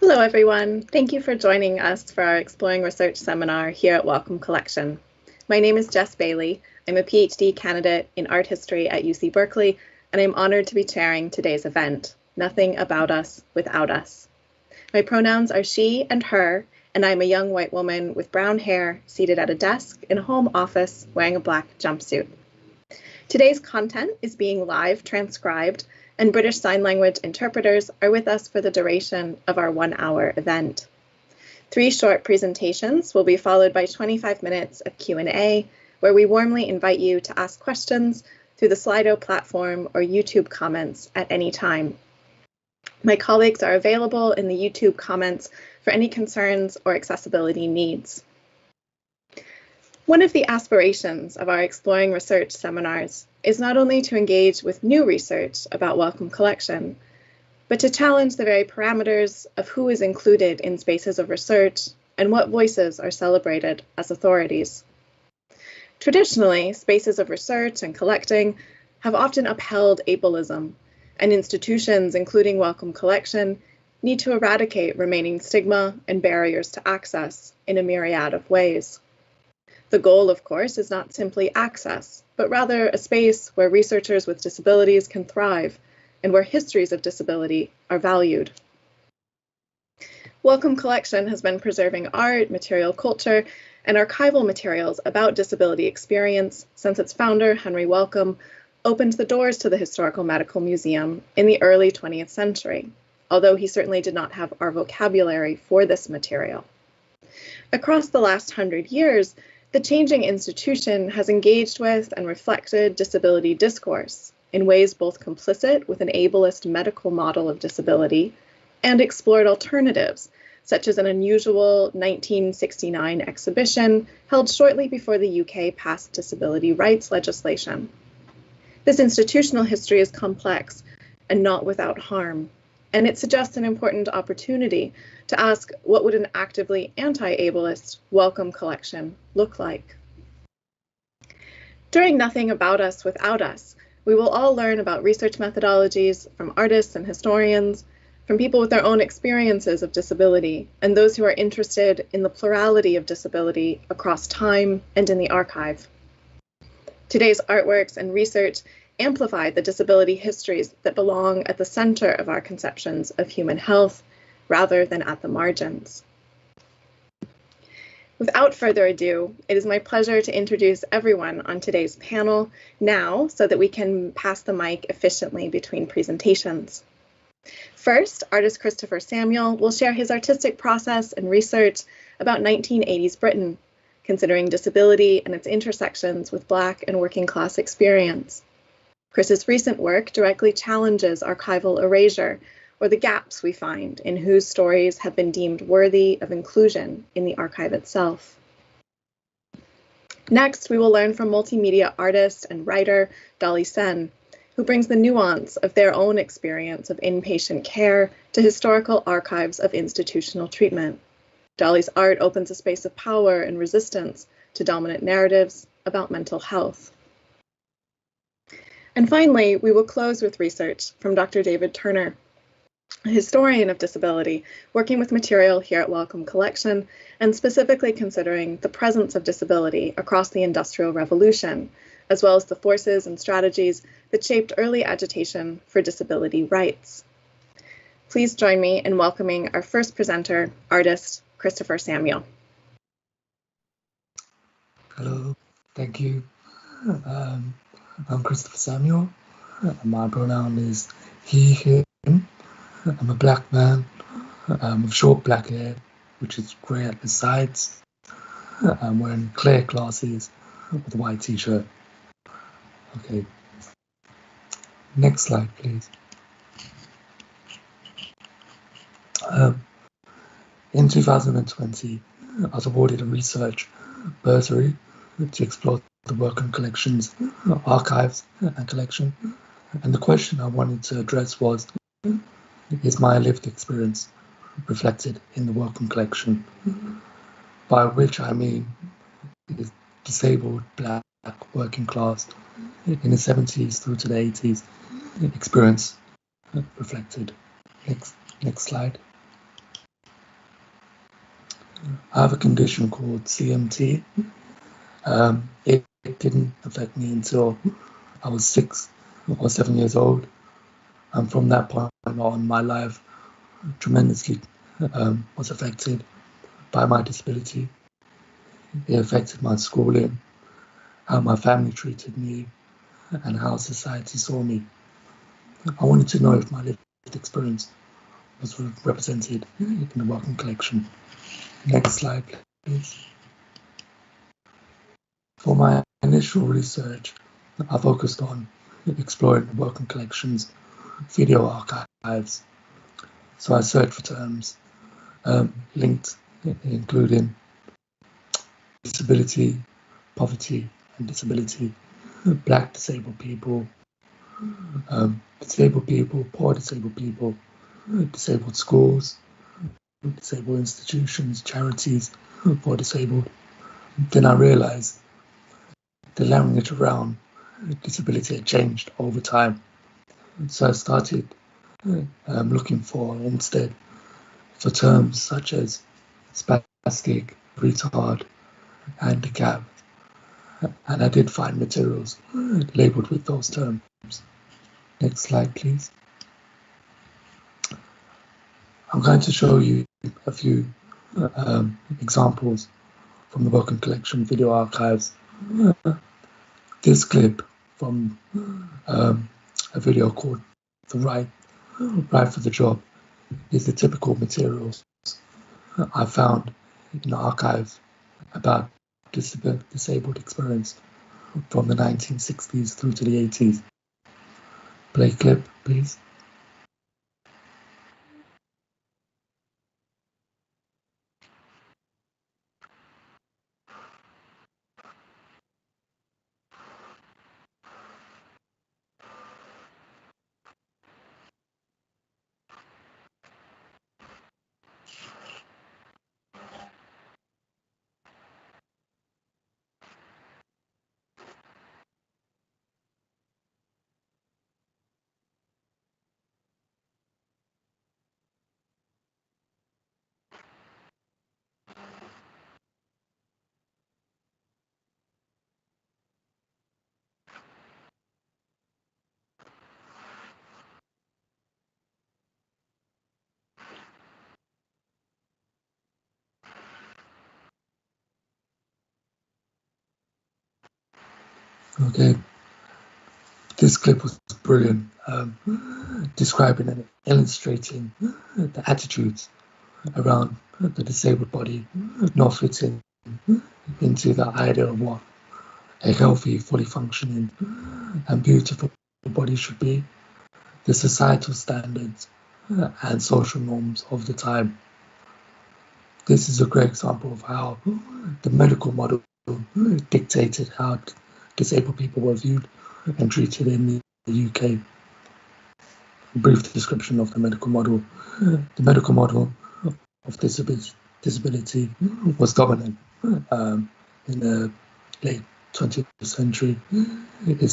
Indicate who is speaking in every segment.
Speaker 1: Hello, everyone. Thank you for joining us for our Exploring Research seminar here at Wellcome Collection. My name is Jess Bailey. I'm a PhD candidate in art history at UC Berkeley, and I'm honored to be chairing today's event, Nothing About Us Without Us. My pronouns are she and her, and I'm a young white woman with brown hair seated at a desk in a home office wearing a black jumpsuit. Today's content is being live transcribed, and British Sign Language interpreters are with us for the duration of our 1-hour event. 3 short presentations will be followed by 25 minutes of Q&A, where we warmly invite you to ask questions through the Slido platform or YouTube comments at any time. My colleagues are available in the YouTube comments for any concerns or accessibility needs. One of the aspirations of our Exploring Research seminars is not only to engage with new research about Wellcome Collection, but to challenge the very parameters of who is included in spaces of research and what voices are celebrated as authorities. Traditionally, spaces of research and collecting have often upheld ableism, and institutions, including Wellcome Collection, need to eradicate remaining stigma and barriers to access in a myriad of ways. The goal, of course, is not simply access, but rather a space where researchers with disabilities can thrive and where histories of disability are valued. Wellcome Collection has been preserving art, material culture, and archival materials about disability experience since its founder, Henry Wellcome, opened the doors to the Historical Medical Museum in the early 20th century, although he certainly did not have our vocabulary for this material. Across the last 100 years, the changing institution has engaged with and reflected disability discourse in ways both complicit with an ableist medical model of disability and explored alternatives, such as an unusual 1969 exhibition held shortly before the UK passed disability rights legislation. This institutional history is complex and not without harm, and it suggests an important opportunity to ask what would an actively anti-ableist Wellcome Collection look like. During Nothing About Us Without Us, we will all learn about research methodologies from artists and historians, from people with their own experiences of disability, and those who are interested in the plurality of disability across time and in the archive. Today's artworks and research amplify the disability histories that belong at the center of our conceptions of human health, rather than at the margins. Without further ado, it is my pleasure to introduce everyone on today's panel now so that we can pass the mic efficiently between presentations. First, artist Christopher Samuel will share his artistic process and research about 1980s Britain, considering disability and its intersections with Black and working class experience. Chris's recent work directly challenges archival erasure, or the gaps we find in whose stories have been deemed worthy of inclusion in the archive itself. Next, we will learn from multimedia artist and writer Dolly Sen, who brings the nuance of their own experience of inpatient care to historical archives of institutional treatment. Dolly's art opens a space of power and resistance to dominant narratives about mental health. And finally, we will close with research from Dr. David Turner, a historian of disability, working with material here at Wellcome Collection, and specifically considering the presence of disability across the Industrial Revolution, as well as the forces and strategies that shaped early agitation for disability rights. Please join me in welcoming our first presenter, artist Christopher Samuel.
Speaker 2: Hello, thank you. I'm Christopher Samuel. My pronoun is he, him. I'm a black man with short black hair, which is grey at the sides. I'm wearing clear glasses with a white t-shirt. Okay. Next slide, please. In 2020, I was awarded a research bursary to explore the Wellcome Collection's archives and collection. And the question I wanted to address was, is my lived experience reflected in the Wellcome Collection? By which I mean, is disabled, black, working class, in the 70s through to the 80s, experience reflected. Next slide. I have a condition called CMT. It didn't affect me until I was 6 or 7 years old. And from that point on, my life tremendously was affected by my disability. It affected my schooling, how my family treated me, and how society saw me. I wanted to know if my lived experience was represented in the working collection. Next slide, please. For my initial research, I focused on exploring the working collection's video archives. So I searched for terms linked, including disability, poverty and disability, black disabled people, poor disabled people, disabled schools, disabled institutions, charities for disabled. Then I realized the language around disability had changed over time. So I started looking for instead for terms such as spastic, retard, handicap, and I did find materials labeled with those terms. Next slide, please. I'm going to show you a few examples from the Working Collection video archives. This clip from a video called The Right for the Job is the typical materials I found in the archive about disabled experience from the 1960s through to the 80s. Play clip, please. Okay, this clip was brilliant, describing and illustrating the attitudes around the disabled body not fitting into the idea of what a healthy, fully functioning and beautiful body should be, the societal standards and social norms of the time. This is a great example of how the medical model dictated how disabled people were viewed and treated in the UK. A brief description of the medical model. The medical model of disability was dominant in the late 20th century. It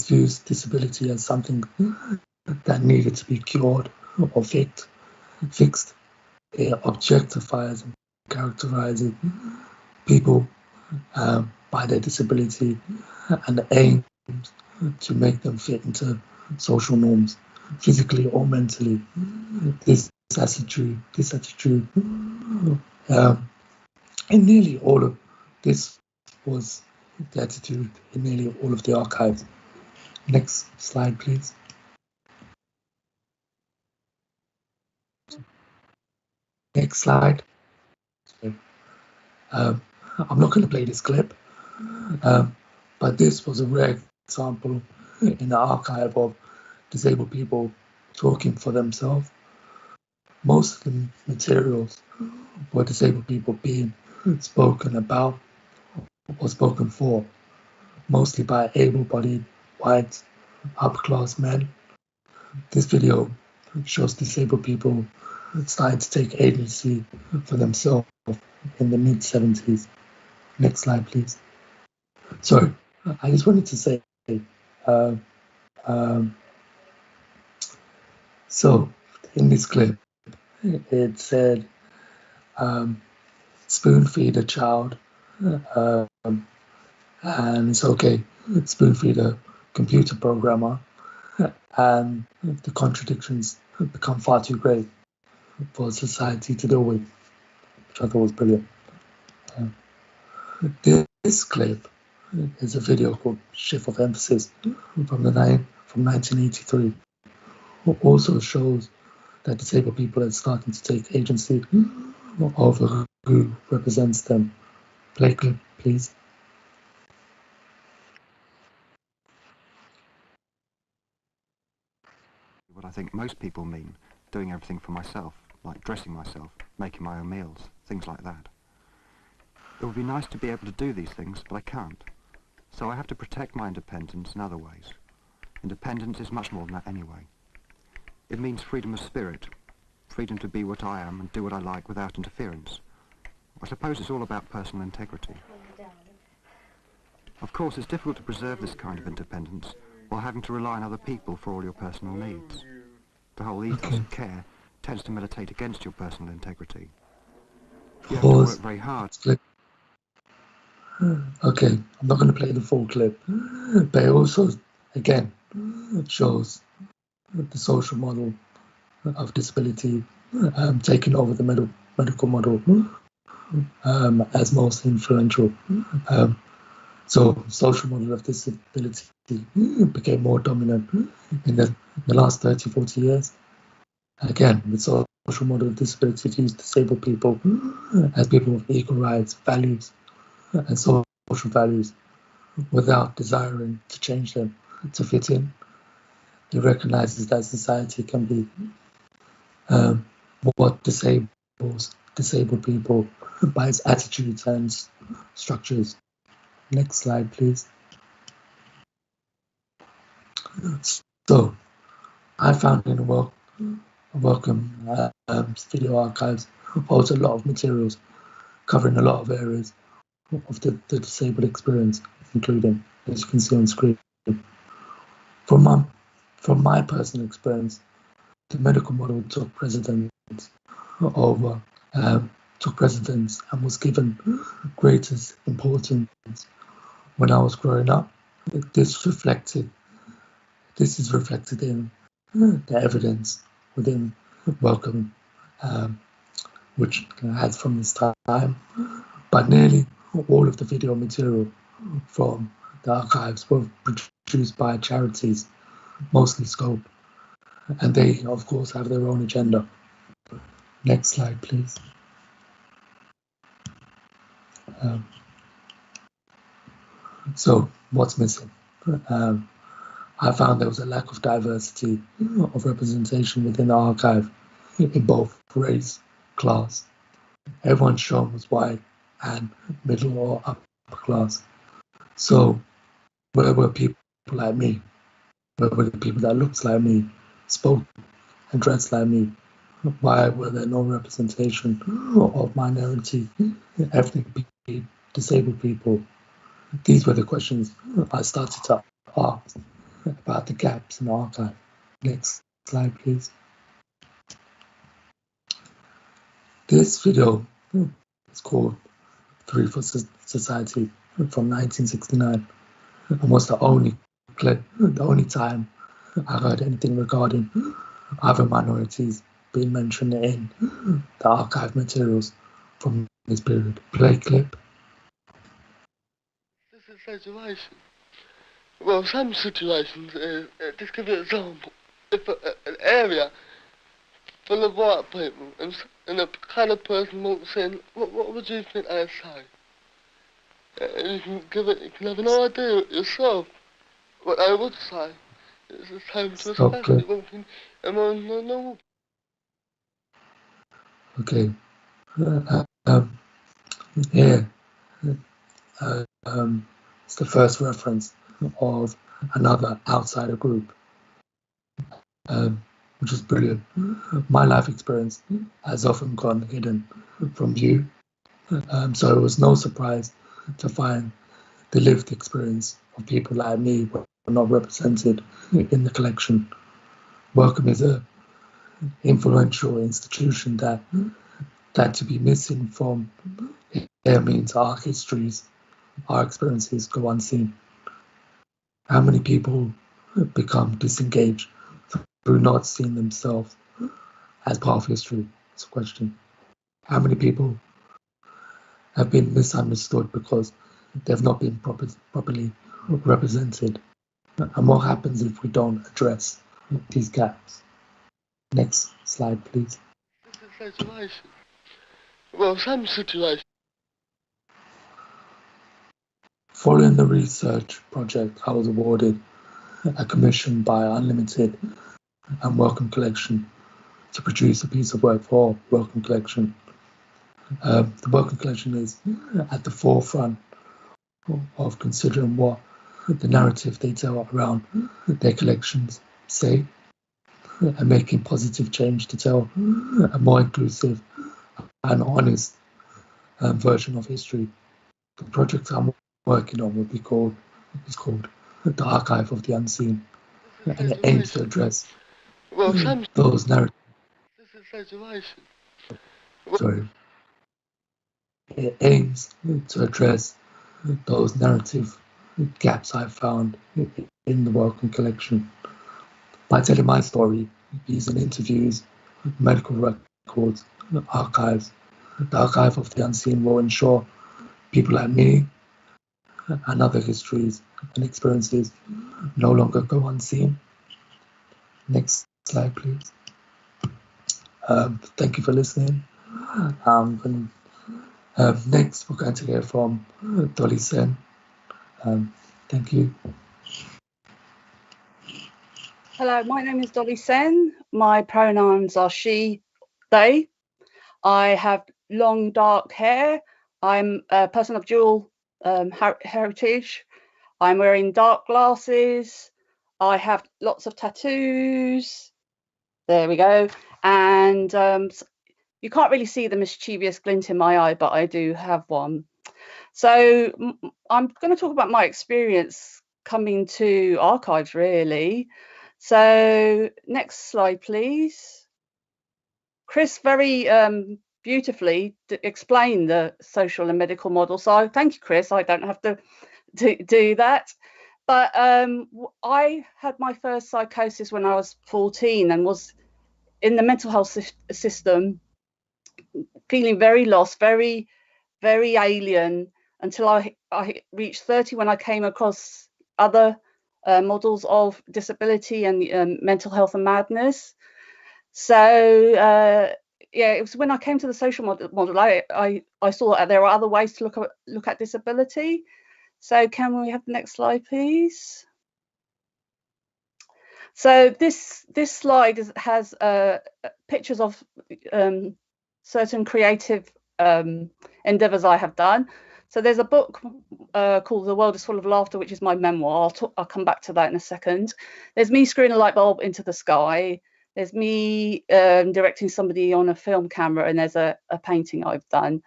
Speaker 2: views disability as something that needed to be cured or fixed. It objectifies and characterizes people by their disability and aims to make them fit into social norms, physically or mentally. This attitude, in nearly all of this was the attitude in nearly all of the archives. Next slide, please. Next slide. I'm not going to play this clip, but this was a rare example in the archive of disabled people talking for themselves. Most of the materials were disabled people being spoken about or spoken for, mostly by able-bodied, white, upper-class men. This video shows disabled people starting to take agency for themselves in the mid-70s. Next slide, please. So, I just wanted to say, so in this clip, it said spoon feed a child, and it's okay. Spoon feed a computer programmer, and the contradictions become far too great for society to deal with, which I thought was brilliant. This clip is a video called Shift of Emphasis from 1983. It also shows that disabled people are starting to take agency over who represents them. Play clip, please.
Speaker 3: What I think most people mean, doing everything for myself, like dressing myself, making my own meals, things like that. It would be nice to be able to do these things, but I can't. So I have to protect my independence in other ways. Independence is much more than that anyway. It means freedom of spirit, freedom to be what I am and do what I like without interference. I suppose it's all about personal integrity. Of course, it's difficult to preserve this kind of independence while having to rely on other people for all your personal needs. The whole ethos of care tends to militate against your personal integrity. You have to work very hard.
Speaker 2: Okay, I'm not going to play the full clip, but it also, again, shows the social model of disability taking over the medical model as most influential. So social model of disability became more dominant in the last 30, 40 years. Again, with social model of disability views disabled people as people with equal rights, values, and social values without desiring to change them to fit in. It recognizes that society can be what disables disabled people by its attitudes and structures. Next slide, please. So, I found in the Welcome Video Archives holds a lot of materials covering a lot of areas of the disabled experience, including, as you can see on screen. From my personal experience, the medical model took precedence and was given greatest importance when I was growing up. This is reflected in the evidence within Welcome, which has from this time, but nearly all of the video material from the archives were produced by charities, mostly Scope, and they, of course, have their own agenda. Next slide, please. So, what's missing? I found there was a lack of diversity of representation within the archive in both race, class. Everyone shown was white and middle or upper class. So, where were people like me? Where were the people that looked like me, spoke and dressed like me? Why were there no representation of minority, ethnic people, disabled people? These were the questions I started to ask about the gaps in the archive. Next slide, please. This video is called Three for Society from 1969 and was the only clip, the only time I heard anything regarding other minorities being mentioned in the archive materials from this period. Play clip.
Speaker 4: This is a situation. Well, some situations, just give you an example. If an area full of white people and a coloured person walks in, what would you think they'd say? You can have an idea yourself what they would say. It's the same to especially walking among the normal.
Speaker 2: Okay. Here, it's the first reference of another outsider group, which is brilliant. My life experience has often gone hidden from view, so it was no surprise to find the lived experience of people like me were not represented in the collection. Welcome is an influential institution that that to be missing from here means our histories, our experiences go unseen. How many people become disengaged through not seeing themselves as part of history? It's a question. How many people have been misunderstood because they've not been properly represented? And what happens if we don't address these gaps? Next slide, please.
Speaker 4: This is situation. Well, some situations.
Speaker 2: Following the research project, I was awarded a commission by Unlimited and Wellcome Collection to produce a piece of work for Wellcome Collection. The Wellcome Collection is at the forefront of considering what the narrative they tell around their collections say, and making positive change to tell a more inclusive and honest version of history. The project I'm working on is called The Archive of the Unseen, and it aims to address those narratives.
Speaker 4: This is situation.
Speaker 2: Sorry. It aims to address those narrative gaps I found in the Wellcome Collection by telling my story using interviews, medical records, archives. The Archive of the Unseen will ensure people like me and other histories and experiences no longer go unseen. Next slide, please. Thank you for listening. Next, we're going to hear from Dolly Sen. Thank you.
Speaker 5: Hello, my name is Dolly Sen. My pronouns are she, they. I have long dark hair. I'm a person of dual heritage. I'm wearing dark glasses. I have lots of tattoos. There we go. And you can't really see the mischievous glint in my eye, but I do have one. So I'm going to talk about my experience coming to archives, really. So next slide, please. Chris very beautifully explained the social and medical model. So thank you, Chris. I don't have to do that. But I had my first psychosis when I was 14 and was in the mental health system, feeling very lost, very, very alien, until I reached 30, when I came across other models of disability and mental health and madness. So yeah, it was when I came to the social model, I saw that there are other ways to look at disability. So can we have the next slide, please? So this slide has pictures of certain creative endeavors I have done. So there's a book called The World is Full of Laughter, which is my memoir. I'll come back to that in a second. There's me screwing a light bulb into the sky. There's me directing somebody on a film camera, and there's a painting I've done.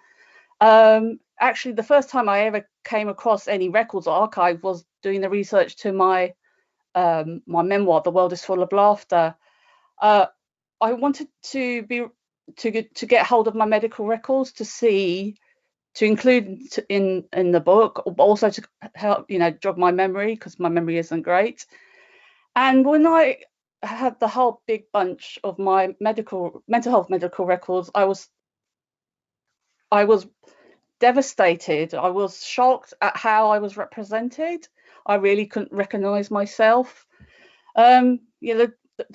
Speaker 5: Actually, the first time I ever came across any records or archive was doing the research to my my memoir, The World is Full of Laughter. I wanted to get hold of my medical records to include in the book, but also to help, jog my memory, because my memory isn't great. And when I had the whole big bunch of my mental health medical records, I was devastated. I was shocked at how I was represented. I really couldn't recognize myself. The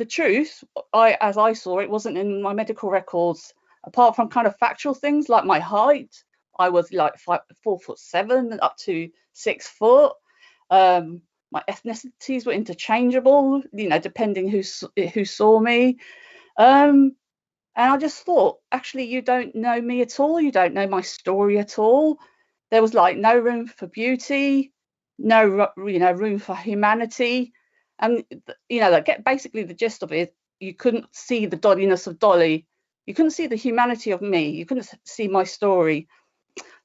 Speaker 5: truth, as I saw it, wasn't in my medical records, apart from kind of factual things like my height. I was like 4'7" up to 6 foot. My ethnicities were interchangeable, depending who saw me. And I just thought, actually, you don't know me at all. You don't know my story at all. There was like no room for beauty, no room for humanity. And basically the gist of it, you couldn't see the Dolliness of Dolly. You couldn't see the humanity of me. You couldn't see my story.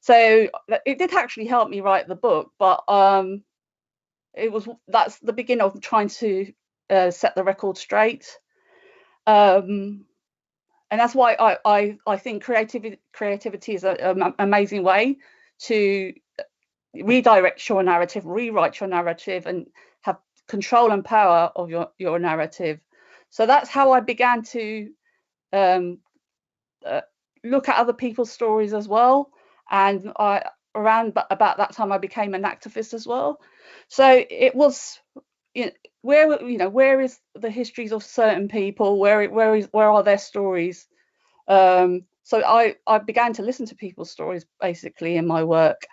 Speaker 5: So it did actually help me write the book, but that's the beginning of trying to set the record straight. and that's why I think creativity is an amazing way to redirect your narrative, rewrite your narrative, and have control and power of your narrative. So that's how I began to look at other people's stories as well. And around about that time, I became an activist as well. So it was, where is the histories of certain people? Where are their stories? So I began to listen to people's stories basically in my work,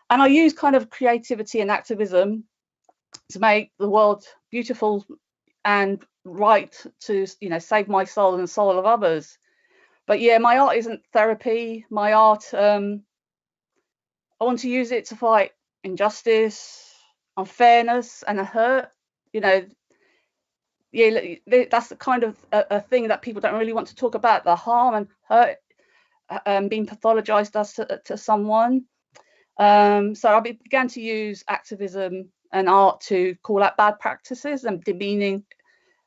Speaker 5: and I use kind of creativity and activism to make the world beautiful and right, to save my soul and the soul of others. But yeah, my art isn't therapy. My art, I want to use it to fight injustice, unfairness, and hurt. Yeah, that's the kind of a thing that people don't really want to talk about, the harm and hurt being pathologized as to someone. So I began to use activism and art to call out bad practices and demeaning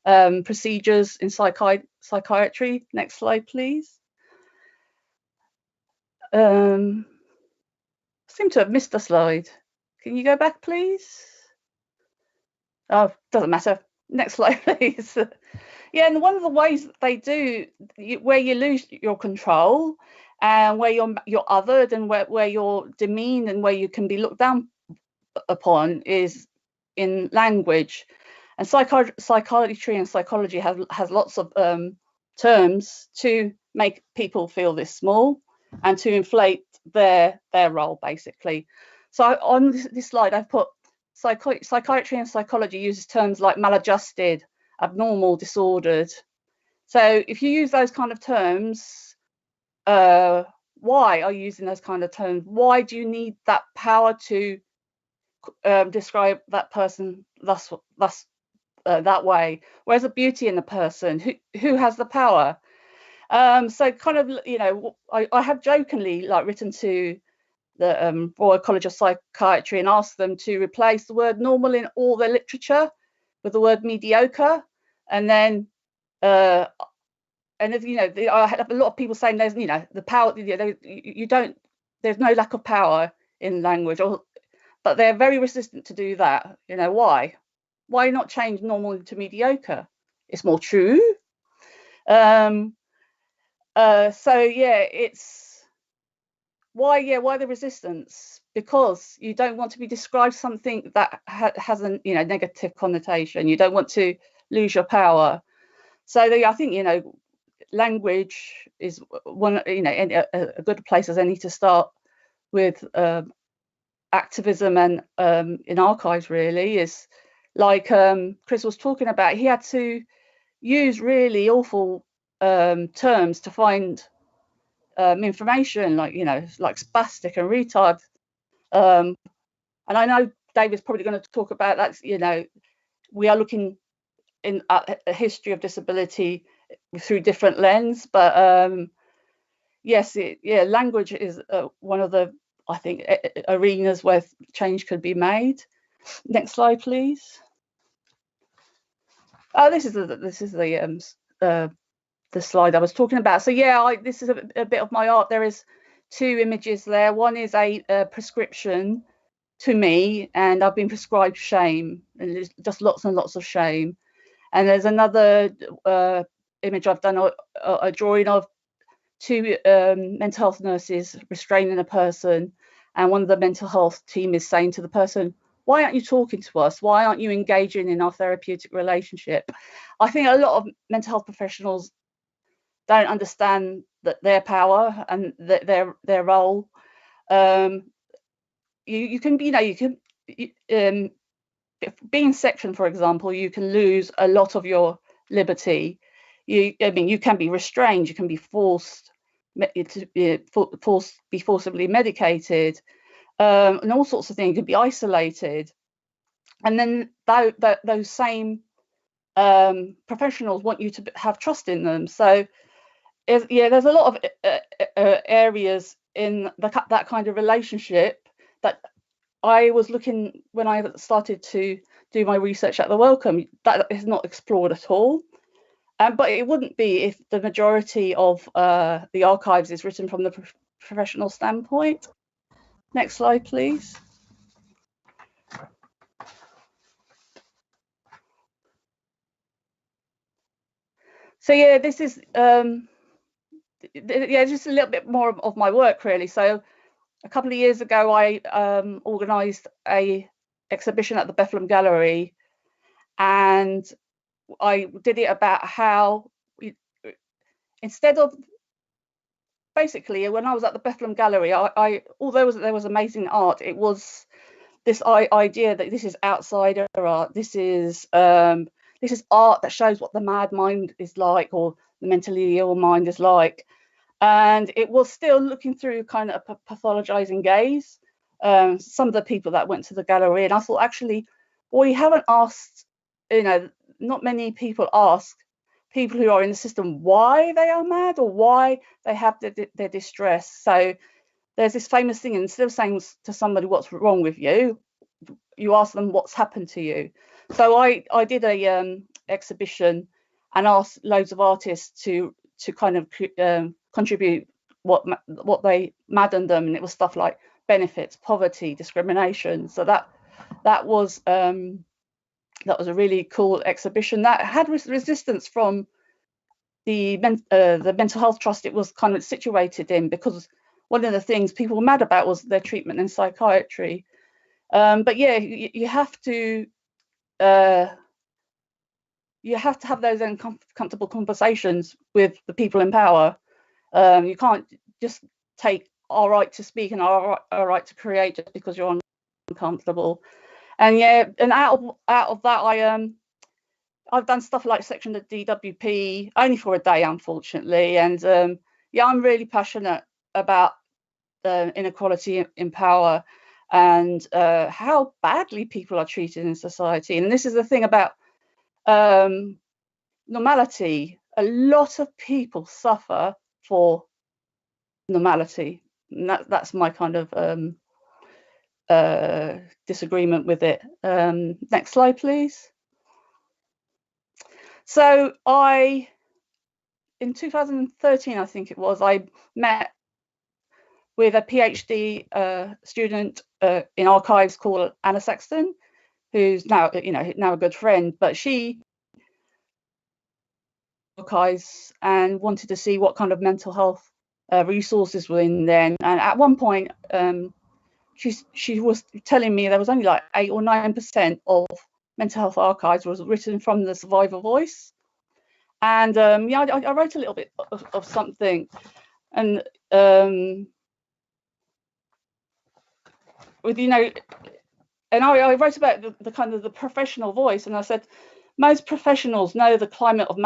Speaker 5: procedures in psychiatry. Next slide, please. I seem to have missed a slide. Can you go back, please? Oh, doesn't matter. Next slide, please. Yeah, and one of the ways that they do, where you lose your control, and where you're othered, and where you're demeaned, and where you can be looked down upon, is in language. And psychiatry and psychology has lots of terms to make people feel this small and to inflate their role, basically. So on this slide, I've put psychiatry and psychology uses terms like maladjusted, abnormal, disordered. So if you use those kind of terms, why are you using those kind of terms? Why do you need that power to describe that person that way? Where's the beauty in the person? Who has the power? So kind of, I have jokingly written to the Royal College of Psychiatry and asked them to replace the word normal in all their literature with the word mediocre. And then I have a lot of people saying there's the power, there's no lack of power in language, but they're very resistant to do that. Why not change normal to mediocre? It's more true. So yeah, it's why the resistance? Because you don't want to be described something that has a negative connotation. You don't want to lose your power. So I think language is one a good place as any to start with activism, and in archives really is like Chris was talking about. He had to use really awful terms to find information, like spastic and retard, and I know David's probably going to talk about that. We are looking at a history of disability through different lens, but yes, language is one of the, I think, arenas where change could be made. Next slide, please. This is the slide I was talking about. So yeah, this is a bit of my art. There is 2 images there. One is a prescription to me, and I've been prescribed shame, and there's just lots and lots of shame. And there's another image I've done, a drawing of 2 mental health nurses restraining a person, and one of the mental health team is saying to the person, why aren't you talking to us? Why aren't you engaging in our therapeutic relationship? I think a lot of mental health professionals don't understand that their power and their role. You can being sectioned, for example, you can lose a lot of your liberty. You can be restrained, you can be forced to be forcibly medicated, and all sorts of things. You can be isolated, and then those same professionals want you to have trust in them. So there's a lot of areas in that kind of relationship that I was looking, when I started to do my research at the Wellcome, that is not explored at all. But it wouldn't be if the majority of the archives is written from the professional standpoint. Next slide, please. So yeah, this is just a little bit more of my work really. So a couple of years ago, I organised a exhibition at the Bethlehem Gallery, and I did it about how instead of basically when I was at the Bethlehem Gallery, although there was amazing art, it was this idea that this is outsider art. This is art that shows what the mad mind is like, or the mentally ill mind is like. And it was still looking through kind of a pathologizing gaze. Some of the people that went to the gallery, and I thought, actually, well, you haven't asked, not many people ask people who are in the system why they are mad or why they have their distress. So there's this famous thing, instead of saying to somebody what's wrong with you, you ask them what's happened to you. So I did a exhibition and asked loads of artists to kind of contribute what they maddened them, and it was stuff like benefits, poverty, discrimination. So that was a really cool exhibition that had resistance from the mental health trust it was kind of situated in, because one of the things people were mad about was their treatment in psychiatry. But yeah, you have to have those uncomfortable conversations with the people in power. You can't just take our right to speak and our right to create just because you're uncomfortable. And yeah, and out of that, I've done stuff like Section of DWP only for a day, unfortunately. And yeah, I'm really passionate about inequality in power and how badly people are treated in society. And this is the thing about normality. A lot of people suffer for normality, and that's my kind of disagreement with it. Next slide, please. So in 2013, I think it was, I met with a PhD student in archives called Anna Sexton, who's now a good friend, but she archives and wanted to see what kind of mental health resources were in there. And at one point, she was telling me there was only like 8 or 9% of mental health archives was written from the survivor voice. And yeah, I wrote a little bit of something, and with and I wrote about the kind of the professional voice, and I said most professionals know the climate of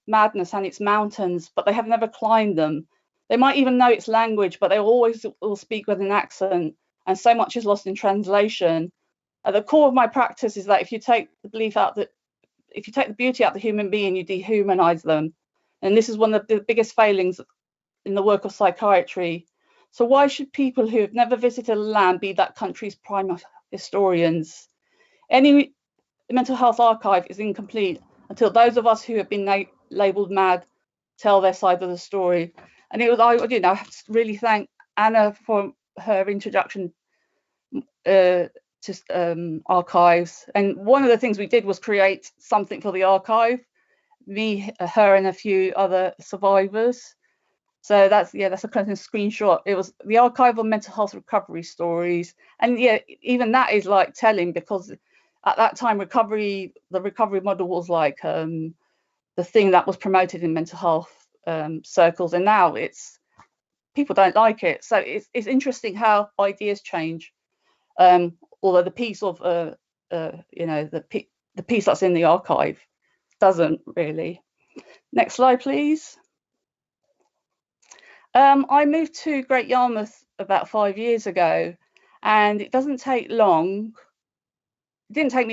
Speaker 5: madness and its mountains, but they have never climbed them. They might even know its language, but they always will speak with an accent, and so much is lost in translation. At the core of my practice is that if you take the beauty out of the human being, you dehumanize them. And this is one of the biggest failings in the work of psychiatry. So why should people who have never visited a land be that country's prime historians? Any mental health archive is incomplete until those of us who have been labelled mad tell their side of the story. And it was, I have to really thank Anna for her introduction to archives. And one of the things we did was create something for the archive, me, her, and a few other survivors. So that's a kind of screenshot. It was the archive of mental health recovery stories, and yeah, even that is like telling, because at that time the recovery model was like the thing that was promoted in mental health circles, and now people don't like it. So it's interesting how ideas change. Although the piece of the piece that's in the archive doesn't really. Next slide, please. I moved to Great Yarmouth about 5 years ago, and it didn't take me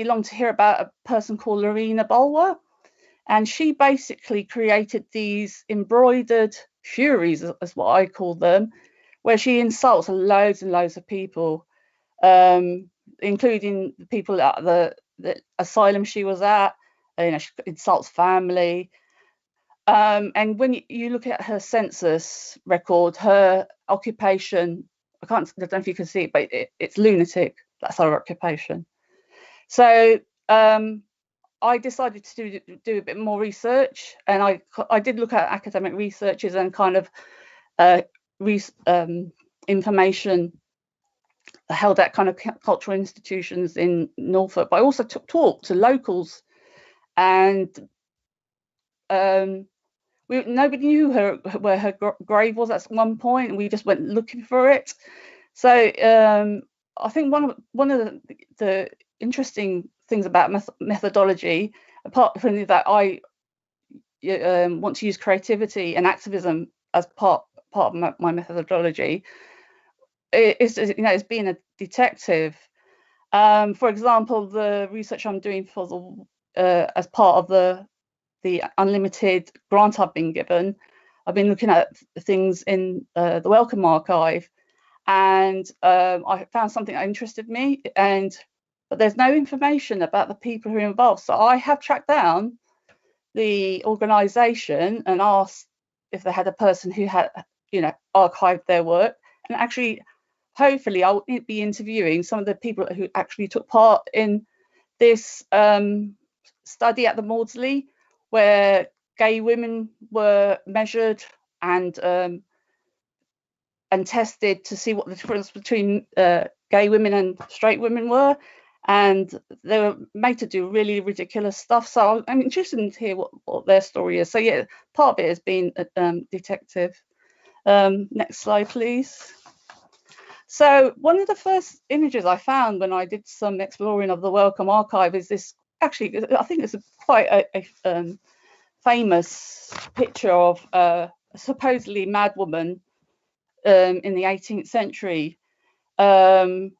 Speaker 5: long to hear about a person called Lorena Bulwer, and she basically created these embroidered furies, as what I call them, where she insults loads and loads of people, including the people at the asylum she was at. She insults family. And when you look at her census record, her occupation, I don't know if you can see it, but it's lunatic. That's her occupation. So I decided to do a bit more research, and I did look at academic researches and kind of information held at kind of cultural institutions in Norfolk, but I also talked to locals, and nobody knew where her grave was at one point, and we just went looking for it. So I think one of the interesting things about methodology, apart from that, I want to use creativity and activism as part of my methodology. Is being a detective. For example, the research I'm doing for as part of the unlimited grant I've been given, I've been looking at things in the Wellcome Archive, and I found something that interested me, but there's no information about the people who are involved. So I have tracked down the organisation and asked if they had a person who had, archived their work, and actually, hopefully, I'll be interviewing some of the people who actually took part in this study at the Maudsley, where gay women were measured and tested to see what the difference between gay women and straight women were, and they were made to do really ridiculous stuff. So I'm interested to hear what their story is. So yeah, part of it has been detective. Next slide, please. So one of the first images I found when I did some exploring of the Wellcome Archive is this. Actually, I think it's quite a famous picture of a supposedly mad woman in the 18th century. But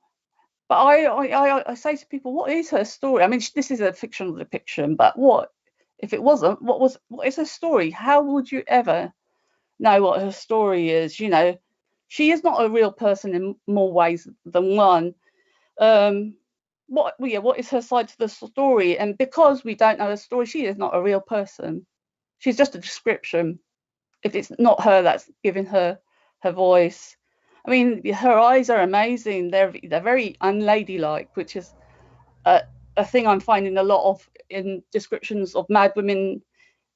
Speaker 5: I say to people, what is her story? I mean, this is a fictional depiction, but what if it wasn't? What is her story? How would you ever know what her story is? She is not a real person in more ways than one. What is her side to the story? And because we don't know her story, she is not a real person. She's just a description. If it's not her that's giving her voice. I mean, her eyes are amazing. They're very unladylike, which is a thing I'm finding a lot of in descriptions of mad women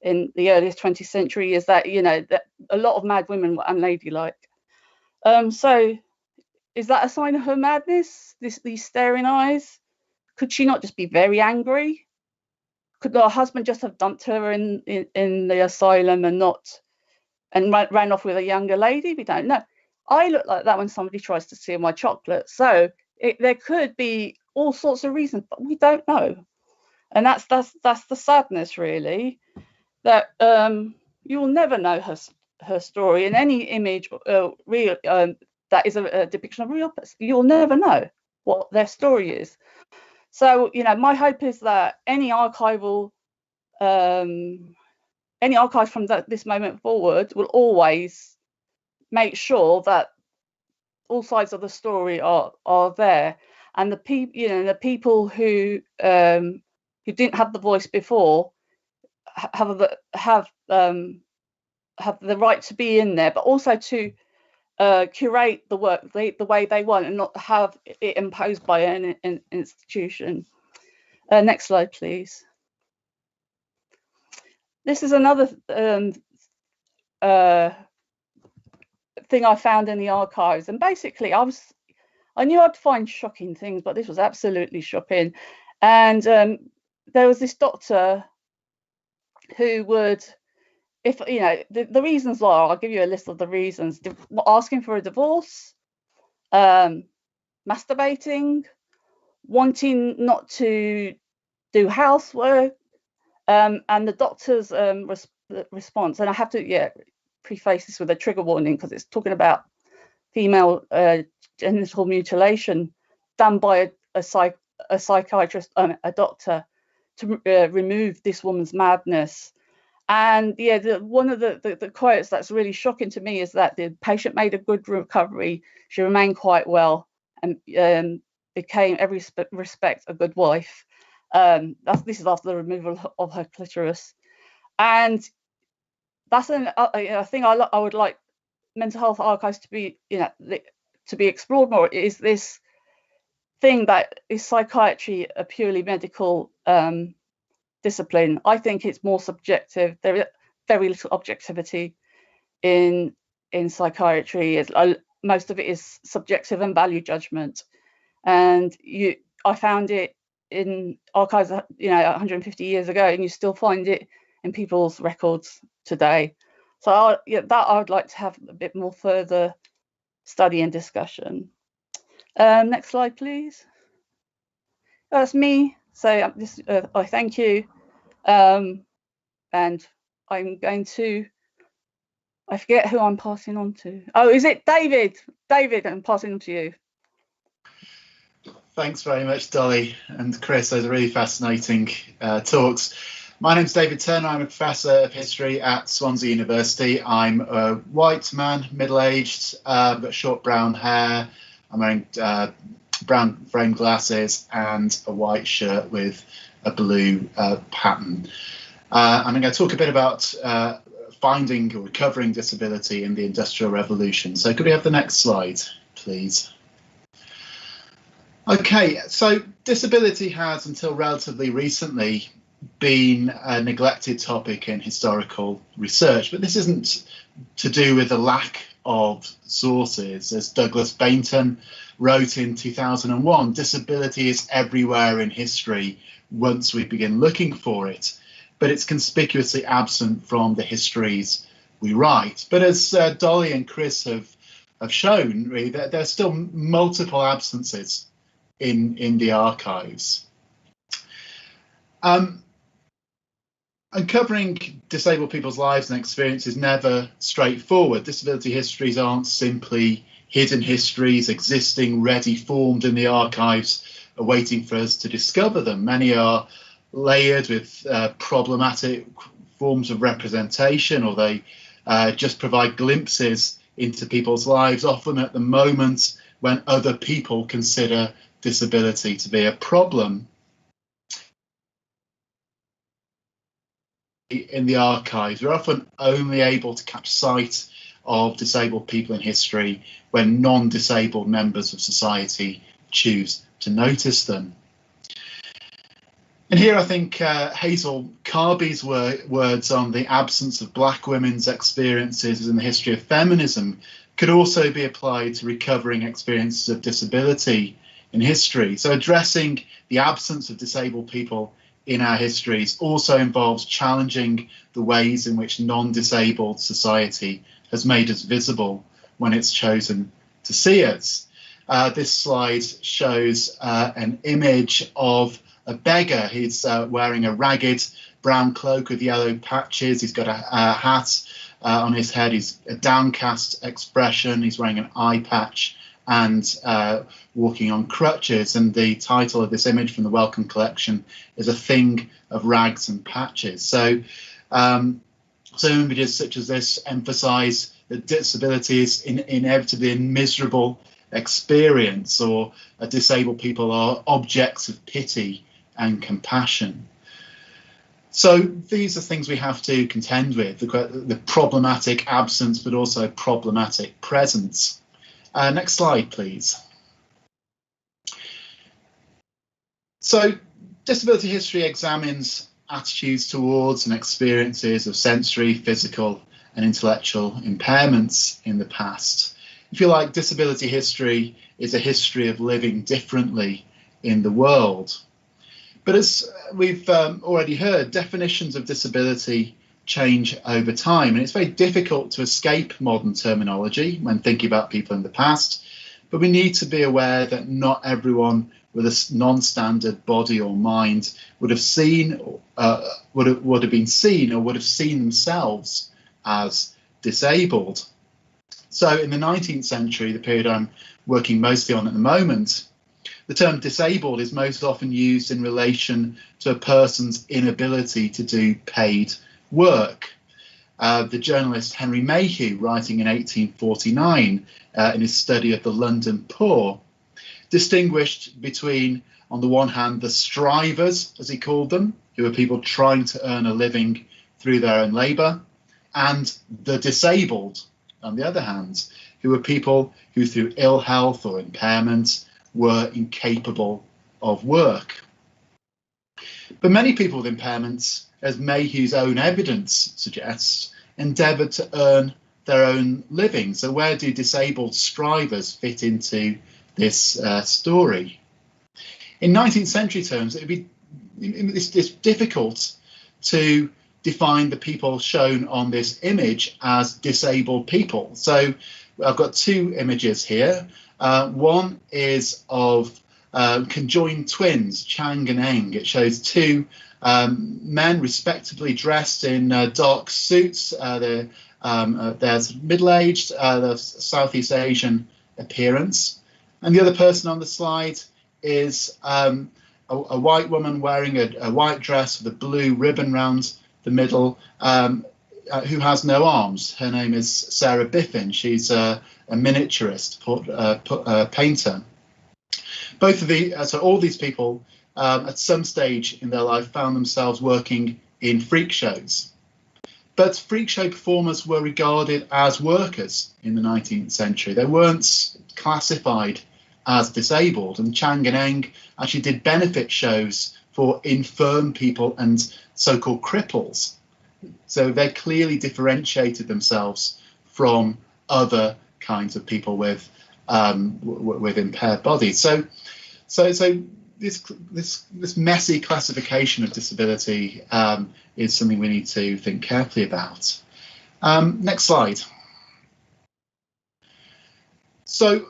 Speaker 5: in the earliest 20th century, is that, that a lot of mad women were unladylike. So is that a sign of her madness, these staring eyes? Could she not just be very angry? Could her husband just have dumped her in the asylum and ran off with a younger lady? We don't know. I look like that when somebody tries to steal my chocolate. So there could be all sorts of reasons, but we don't know. And that's the sadness, really, that you will never know her story in any image real that is a depiction of a real person. You'll never know what their story is. So, my hope is that any archive from this moment forward will always make sure that all sides of the story are there, and the people who didn't have the voice before have the right to be in there, but also to curate the work the way they want and not have it imposed by an institution. Next slide, please. This is another thing I found in the archives, and basically I knew I'd find shocking things, but this was absolutely shocking. And there was this doctor who would, if the reasons are, I'll give you a list of the reasons: asking for a divorce, masturbating, wanting not to do housework, and the doctor's response. And I have to preface this with a trigger warning, because it's talking about female genital mutilation done by a psychiatrist, a doctor, to remove this woman's madness. And one of the quotes that's really shocking to me is that the patient made a good recovery. She remained quite well and became, every respect, a good wife. This is after the removal of her clitoris. And that's a thing I would like mental health archives to be, to be explored more. Is this thing that is psychiatry a purely medical discipline? I think it's more subjective. There is very little objectivity in psychiatry. Most of it is subjective and value judgment, and I found it in archives 150 years ago, and you still find it in people's records today. So I would like to have a bit more further study and discussion. Next slide, please. That's me. So I thank you, and I'm going to. I forget who I'm passing on to. Oh, is it David? David, I'm passing on to you.
Speaker 6: Thanks very much, Dolly and Chris. Those are really fascinating talks. My name's David Turner. I'm a professor of history at Swansea University. I'm a white man, middle-aged, got short brown hair. I'm wearing brown framed glasses and a white shirt with a blue pattern. I'm going to talk a bit about finding or recovering disability in the Industrial Revolution. So could we have the next slide, please? Okay, so disability has, until relatively recently, been a neglected topic in historical research, but this isn't to do with a lack of sources. As Douglas Bainton wrote in 2001, disability is everywhere in history once we begin looking for it, but it's conspicuously absent from the histories we write. But as Dolly and Chris have shown, really, there are still multiple absences in the archives. Uncovering disabled people's lives and experiences is never straightforward. Disability histories aren't simply hidden histories existing ready formed in the archives, awaiting for us to discover them. Many are layered with problematic forms of representation, or they just provide glimpses into people's lives, often at the moment when other people consider disability to be a problem. In the archives, we're often only able to catch sight of disabled people in history when non-disabled members of society choose to notice them. And here I think Hazel Carby's words on the absence of black women's experiences in the history of feminism could also be applied to recovering experiences of disability in history. So addressing the absence of disabled people in our histories also involves challenging the ways in which non-disabled society has made us visible when it's chosen to see us. This slide shows an image of a beggar. He's wearing a ragged brown cloak with yellow patches. He's got a hat on his head. He's a downcast expression. He's wearing an eye patch and walking on crutches. And the title of this image from the Wellcome collection is A Thing of Rags and Patches. So images such as this emphasize that disability is inevitably a miserable experience, or disabled people are objects of pity and compassion. So these are things we have to contend with, the problematic absence, but also problematic presence. Next slide, please. So disability history examines attitudes towards and experiences of sensory, physical and intellectual impairments in the past. If you like, disability history is a history of living differently in the world. But as we've already heard, definitions of disability change over time, and it's very difficult to escape modern terminology when thinking about people in the past. But we need to be aware that not everyone with a non-standard body or mind would have seen, would have been seen, or would have seen themselves as disabled. So in the 19th century, the period I'm working mostly on at the moment, the term disabled is most often used in relation to a person's inability to do paid work. The journalist Henry Mayhew, writing in 1849 in his study of the London poor, distinguished between, on the one hand, the strivers, as he called them, who were people trying to earn a living through their own labour, and the disabled, on the other hand, who were people who through ill health or impairment were incapable of work. But many people with impairments, as Mayhew's own evidence suggests, endeavoured to earn their own living. So where do disabled strivers fit into this story? In 19th century terms, it's difficult to define the people shown on this image as disabled people. So I've got two images here. One is of conjoined twins, Chang and Eng. It shows two men respectively dressed in dark suits. They're middle-aged, the Southeast Asian appearance. And the other person on the slide is a white woman wearing a white dress with a blue ribbon round the middle, who has no arms. Her name is Sarah Biffin. She's a miniaturist, painter. Both of so all these people at some stage in their life found themselves working in freak shows. But freak show performers were regarded as workers in the 19th century. They weren't classified as disabled, and Chang and Eng actually did benefit shows for infirm people and so-called cripples. So they clearly differentiated themselves from other kinds of people with impaired bodies. So this messy classification of disability is something we need to think carefully about. Next slide. So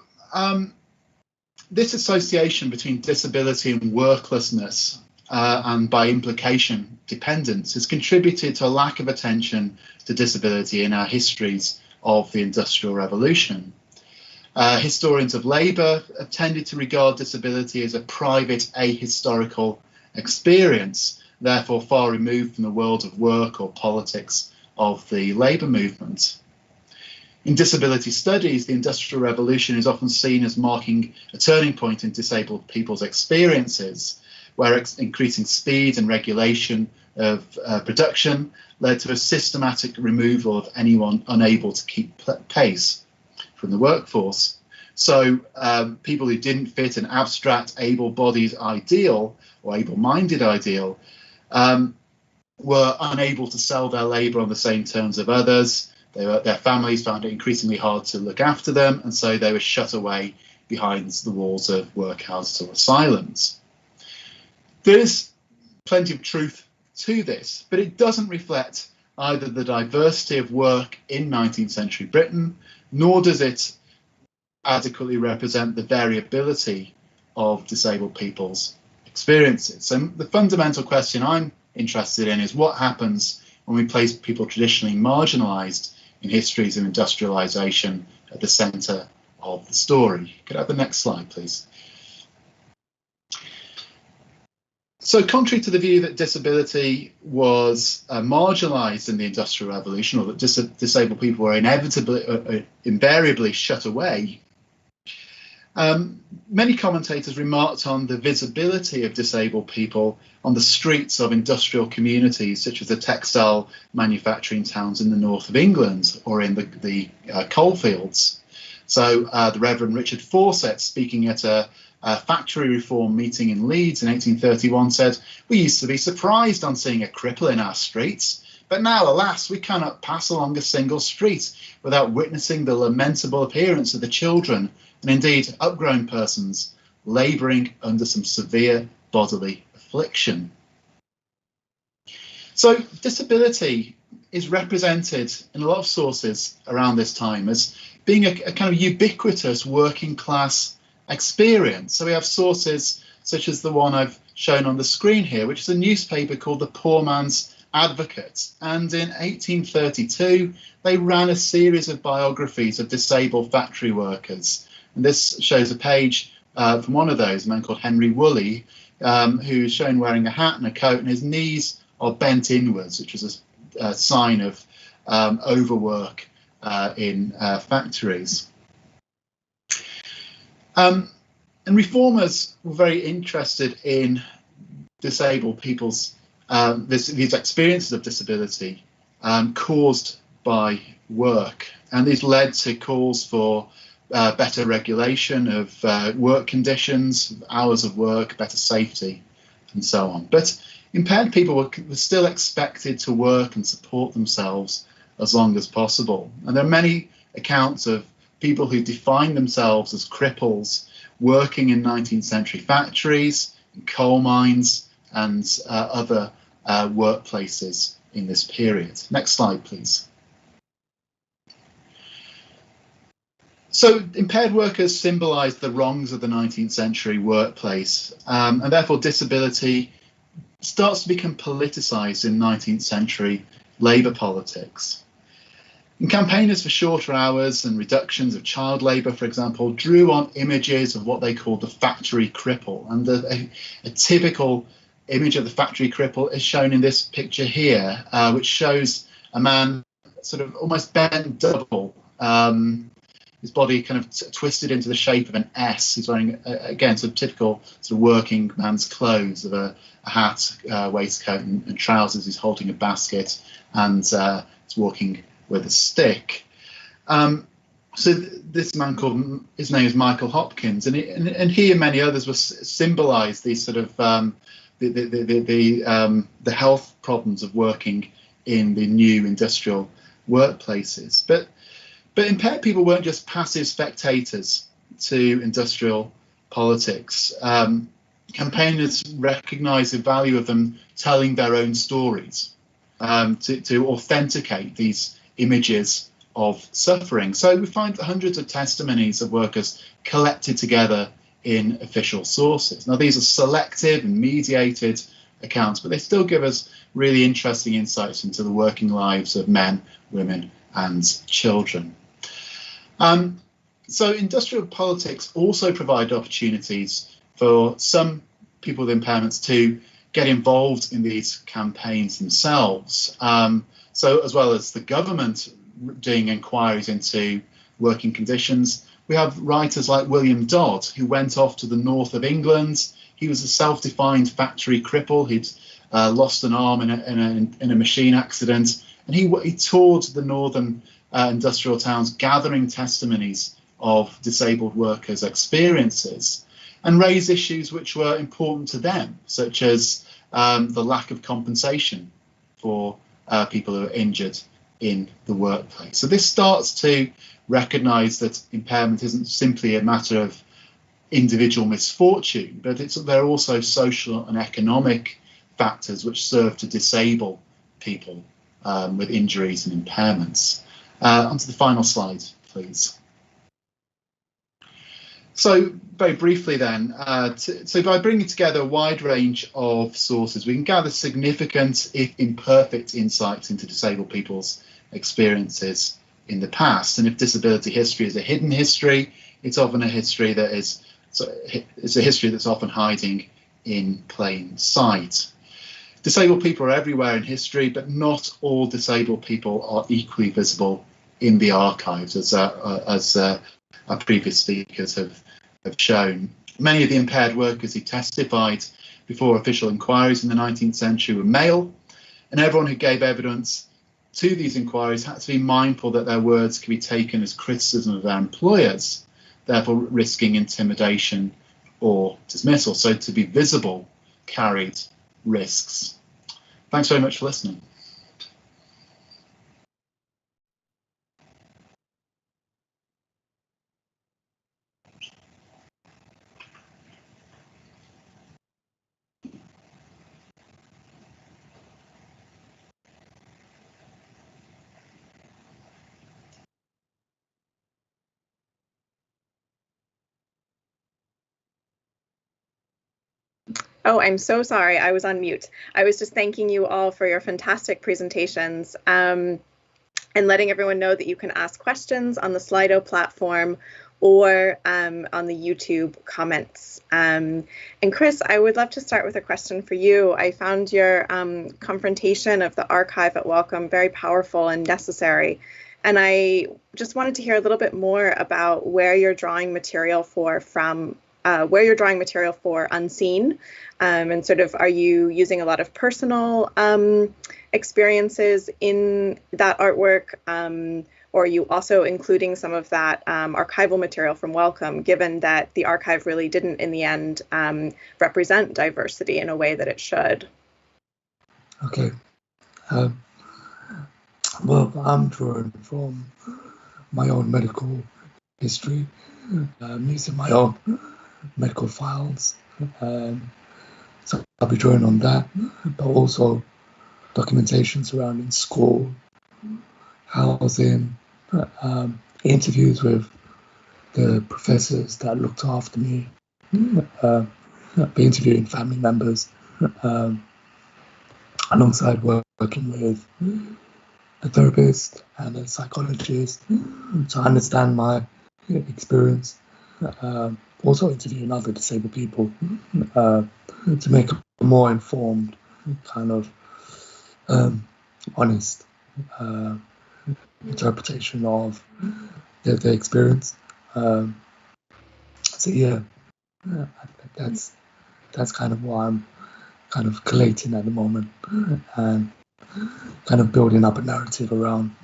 Speaker 6: this association between disability and worklessness, and by implication dependence, has contributed to a lack of attention to disability in our histories of the Industrial Revolution. Historians of labour have tended to regard disability as a private ahistorical experience, therefore far removed from the world of work or politics of the labour movement. In disability studies, the Industrial Revolution is often seen as marking a turning point in disabled people's experiences, where increasing speed and regulation of production led to a systematic removal of anyone unable to keep pace from the workforce. So people who didn't fit an abstract able-bodied ideal or able-minded ideal were unable to sell their labour on the same terms of others. Their families found it increasingly hard to look after them, and so they were shut away behind the walls of workhouses or asylums. There is plenty of truth to this, but it doesn't reflect either the diversity of work in 19th century Britain, nor does it adequately represent the variability of disabled people's experiences. So the fundamental question I'm interested in is what happens when we place people traditionally marginalised in histories of industrialisation at the centre of the story. Could I have the next slide, please? So contrary to the view that disability was marginalised in the Industrial Revolution, or that disabled people were invariably shut away, many commentators remarked on the visibility of disabled people on the streets of industrial communities, such as the textile manufacturing towns in the north of England or in the coalfields. So the Reverend Richard Fawcett, speaking at a factory reform meeting in Leeds in 1831, said, "We used to be surprised on seeing a cripple in our streets, but now, alas, we cannot pass along a single street without witnessing the lamentable appearance of the children, and indeed upgrown persons, labouring under some severe bodily affliction." So disability is represented in a lot of sources around this time as being a kind of ubiquitous working class experience. So we have sources such as the one I've shown on the screen here, which is a newspaper called the Poor Man's Advocate. And in 1832, they ran a series of biographies of disabled factory workers. And this shows a page from one of those, a man called Henry Woolley, who's shown wearing a hat and a coat, and his knees are bent inwards, which is a sign of overwork in factories. And reformers were very interested in disabled people's these experiences of disability caused by work. And these led to calls for better regulation of work conditions, hours of work, better safety, and so on. But impaired people were still expected to work and support themselves as long as possible. And there are many accounts of people who define themselves as cripples working in 19th century factories, in coal mines, and other workplaces in this period. Next slide, please. So impaired workers symbolised the wrongs of the 19th century workplace, and therefore disability starts to become politicised in 19th century labour politics. And campaigners for shorter hours and reductions of child labour, for example, drew on images of what they called the factory cripple. And a typical image of the factory cripple is shown in this picture here, which shows a man sort of almost bent double, his body kind of twisted into the shape of an S. He's wearing, again, sort of typical sort of working man's clothes of a hat, waistcoat and trousers. He's holding a basket and he's walking with a stick. So this man his name is Michael Hopkins, and he and many others were symbolised these sort of the health problems of working in the new industrial workplaces. But impaired people weren't just passive spectators to industrial politics. Campaigners recognised the value of them telling their own stories to authenticate these images of suffering. So we find hundreds of testimonies of workers collected together in official sources. Now, these are selective and mediated accounts, but they still give us really interesting insights into the working lives of men, women, and children. So industrial politics also provide opportunities for some people with impairments to get involved in these campaigns themselves. So as well as the government doing inquiries into working conditions, we have writers like William Dodd, who went off to the north of England. He was a self-defined factory cripple. He'd lost an arm in a machine accident, and he toured the northern industrial towns, gathering testimonies of disabled workers' experiences, and raised issues which were important to them, such as the lack of compensation for people who are injured in the workplace. So this starts to recognise that impairment isn't simply a matter of individual misfortune, but there are also social and economic factors which serve to disable people with injuries and impairments. Onto the final slide, please. So very briefly then, so by bringing together a wide range of sources, we can gather significant, if imperfect, insights into disabled people's experiences in the past. And if disability history is a hidden history, it's often a history that it's a history that's often hiding in plain sight. Disabled people are everywhere in history, but not all disabled people are equally visible in the archives, as our previous speakers have shown. Many of the impaired workers who testified before official inquiries in the 19th century were male, and everyone who gave evidence to these inquiries had to be mindful that their words could be taken as criticism of their employers, therefore risking intimidation or dismissal. So to be visible carried risks. Thanks very much for listening.
Speaker 1: Oh, I'm so sorry. I was on mute. I was just thanking you all for your fantastic presentations and letting everyone know that you can ask questions on the Slido platform or on the YouTube comments. And Chris, I would love to start with a question for you. I found your confrontation of the archive at Wellcome very powerful and necessary. And I just wanted to hear a little bit more about where you're drawing material from where you're drawing material for unseen, and sort of, are you using a lot of personal experiences in that artwork, or are you also including some of that archival material from Wellcome, given that the archive really didn't in the end represent diversity in a way that it should?
Speaker 2: Okay. Well, I'm drawing from my own medical history, using my own medical files. So I'll be drawing on that, but also documentation surrounding school, housing, interviews with the professors that looked after me, be interviewing family members, alongside working with a therapist and a psychologist to understand my experience. Also interviewing other disabled people to make a more informed, kind of honest interpretation of their experience. So yeah, that's kind of what I'm kind of collating at the moment, and kind of building up a narrative around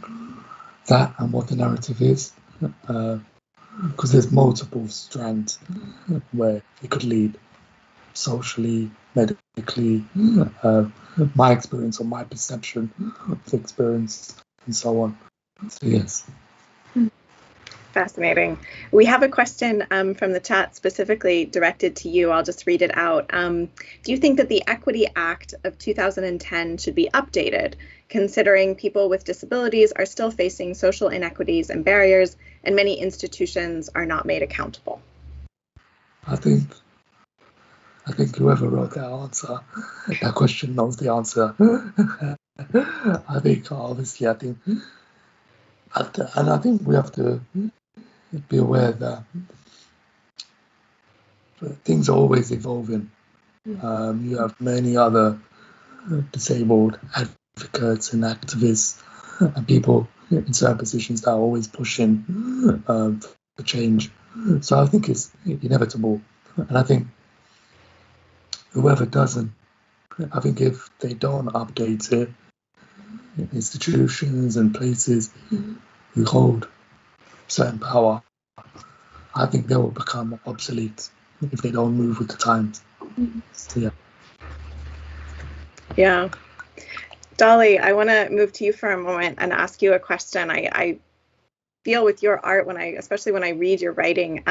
Speaker 2: that and what the narrative is, because there's multiple strands where it could lead, socially, medically, my experience or my perception of the experience, and so on. So yes.
Speaker 1: Fascinating. We have a question from the chat specifically directed to you. I'll just read it out. Do you think that the Equity Act of 2010 should be updated, considering people with disabilities are still facing social inequities and barriers, and many institutions are not made accountable?
Speaker 2: I think whoever wrote that question knows the answer. I think we have to be aware that things are always evolving. You have many other disabled advocates and activists and people in certain positions that are always pushing for change. So I think it's inevitable. And I think whoever doesn't, I think if they don't update it, institutions and places who hold certain power, I think they will become obsolete if they don't move with the times. So, yeah.
Speaker 1: Yeah. Dolly, I want to move to you for a moment and ask you a question. I feel with your art, especially when I read your writing,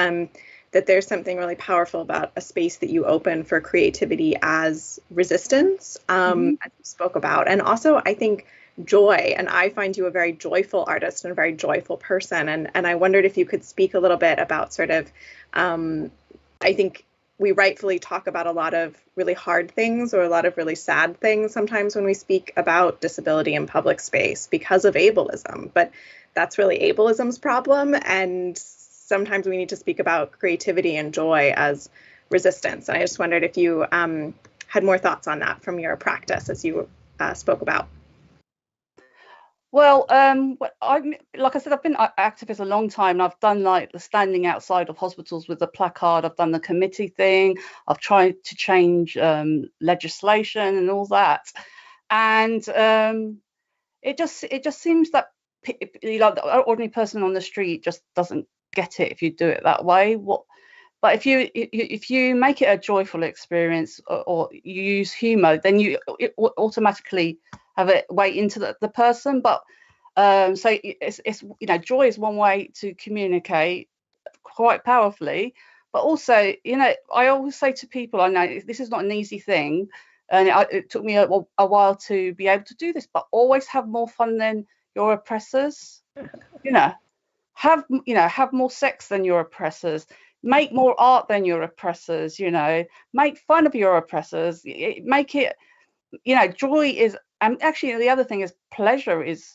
Speaker 1: that there's something really powerful about a space that you open for creativity as resistance, as you spoke about, and also I think joy. And I find you a very joyful artist and a very joyful person. And I wondered if you could speak a little bit about sort of, I think we rightfully talk about a lot of really hard things or a lot of really sad things sometimes when we speak about disability in public space because of ableism, but that's really ableism's problem. And sometimes we need to speak about creativity and joy as resistance. And I just wondered if you had more thoughts on that from your practice as you spoke about.
Speaker 5: Well, like I said, I've been active for a long time, and I've done like the standing outside of hospitals with a placard. I've done the committee thing. I've tried to change legislation and all that, and it just seems that the ordinary person on the street just doesn't get it if you do it that way. But if you make it a joyful experience or you use humor, then you automatically have it way into the person. But so it's joy is one way to communicate quite powerfully. But also, I always say to people, I know this is not an easy thing, and it took me a while to be able to do this. But always have more fun than your oppressors. Have more sex than your oppressors. Make more art than your oppressors. Make fun of your oppressors. Make it. Joy is. And actually, the other thing is pleasure is,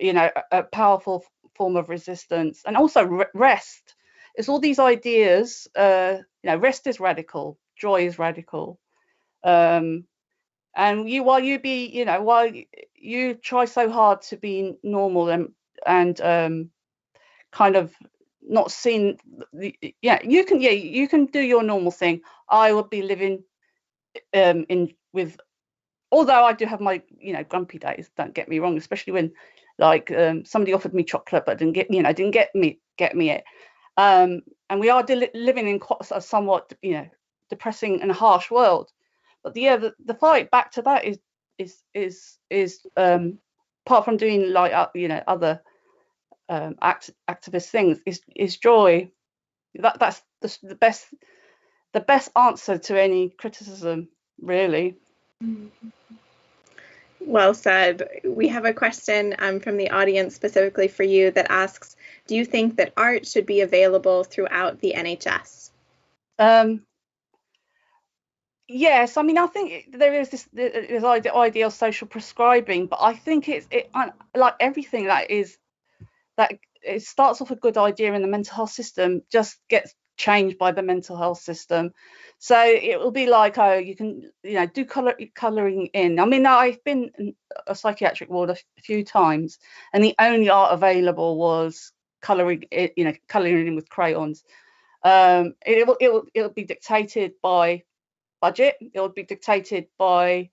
Speaker 5: a powerful form of resistance, and also rest. It's all these ideas. Rest is radical. Joy is radical. And while you try so hard to be normal and kind of not seen you can do your normal thing. I would be living with, although I do have my grumpy days, don't get me wrong, especially when somebody offered me chocolate but didn't get me it, and we are living in quite a somewhat depressing and harsh world. But the fight back to that is apart from doing other activist things, is joy. That's the best answer to any criticism, really.
Speaker 1: Well said. We have a question from the audience specifically for you that asks, do you think that art should be available throughout the NHS?
Speaker 5: Yes, I mean, I think there is this idea of social prescribing, but I think it like everything that it starts off a good idea in the mental health system, just gets changed by the mental health system. So it will be like, oh, you can do colouring in. I mean, I've been in a psychiatric ward a few times, and the only art available was colouring in with crayons. It'll be dictated by budget. It will be dictated by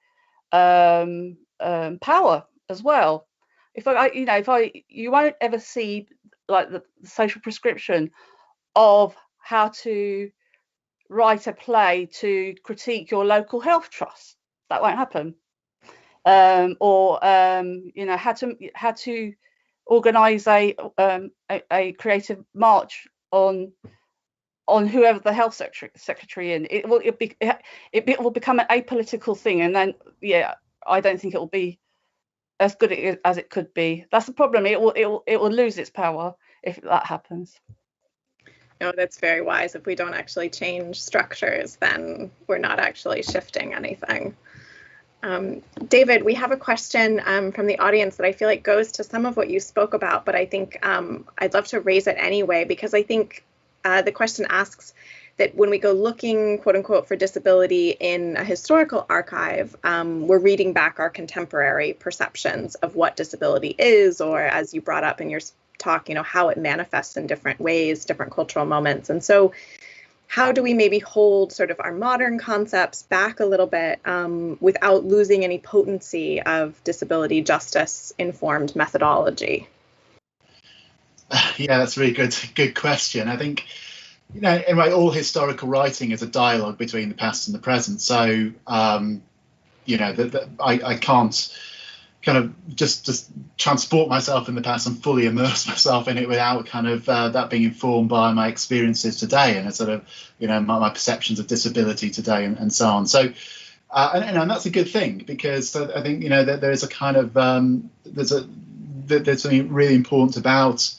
Speaker 5: power as well. You won't ever see like the social prescription of how to write a play to critique your local health trust. That won't happen. Or how to organise a creative march on whoever the health secretary in. It will become an apolitical thing, and then I don't think it will be as good as it could be. That's the problem. It will lose its power if that happens.
Speaker 1: No, that's very wise. If we don't actually change structures, then we're not actually shifting anything. David, we have a question from the audience that I feel like goes to some of what you spoke about, but I think I'd love to raise it anyway, because I think the question asks that when we go looking, quote unquote, for disability in a historical archive, we're reading back our contemporary perceptions of what disability is, or as you brought up in your talk, how it manifests in different ways, different cultural moments. And so how do we maybe hold sort of our modern concepts back a little bit without losing any potency of disability justice informed methodology?
Speaker 6: Yeah, that's a really good question. I think, in a way, all historical writing is a dialogue between the past and the present. So, I can't kind of just transport myself in the past and fully immerse myself in it without kind of that being informed by my experiences today and a sort of, my perceptions of disability today and so on. So, and that's a good thing, because I think, that there is a kind of, there's something really important about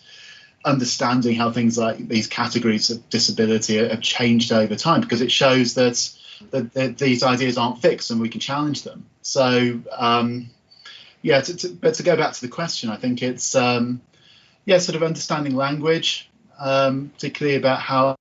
Speaker 6: understanding how things like these categories of disability have changed over time, because it shows that these ideas aren't fixed and we can challenge them. So, but to go back to the question, I think it's sort of understanding language, particularly about how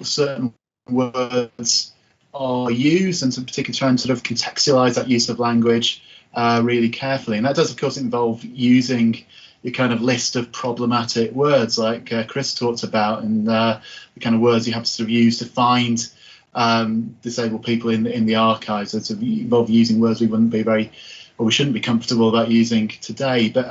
Speaker 6: certain words are used, and to particularly try and sort of contextualize that use of language really carefully. And that does, of course, involve using your kind of list of problematic words, like Chris talked about, and the kind of words you have to sort of use to find disabled people in the archives. So to involve using words we wouldn't be we shouldn't be comfortable about using today. But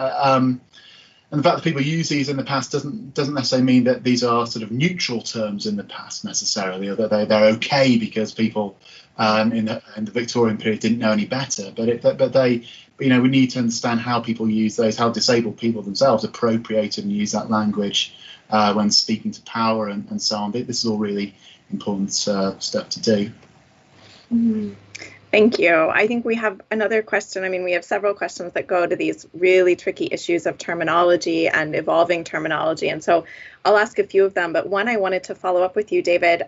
Speaker 6: and the fact that people use these in the past doesn't necessarily mean that these are sort of neutral terms in the past necessarily, or that they're okay because people in the Victorian period didn't know any better. We need to understand how people use those, how disabled people themselves appropriate and use that language when speaking to power and so on. This is all really important stuff to do.
Speaker 1: Mm-hmm. Thank you. I think we have another question. I mean, we have several questions that go to these really tricky issues of terminology and evolving terminology. And so I'll ask a few of them, but one I wanted to follow up with you, David,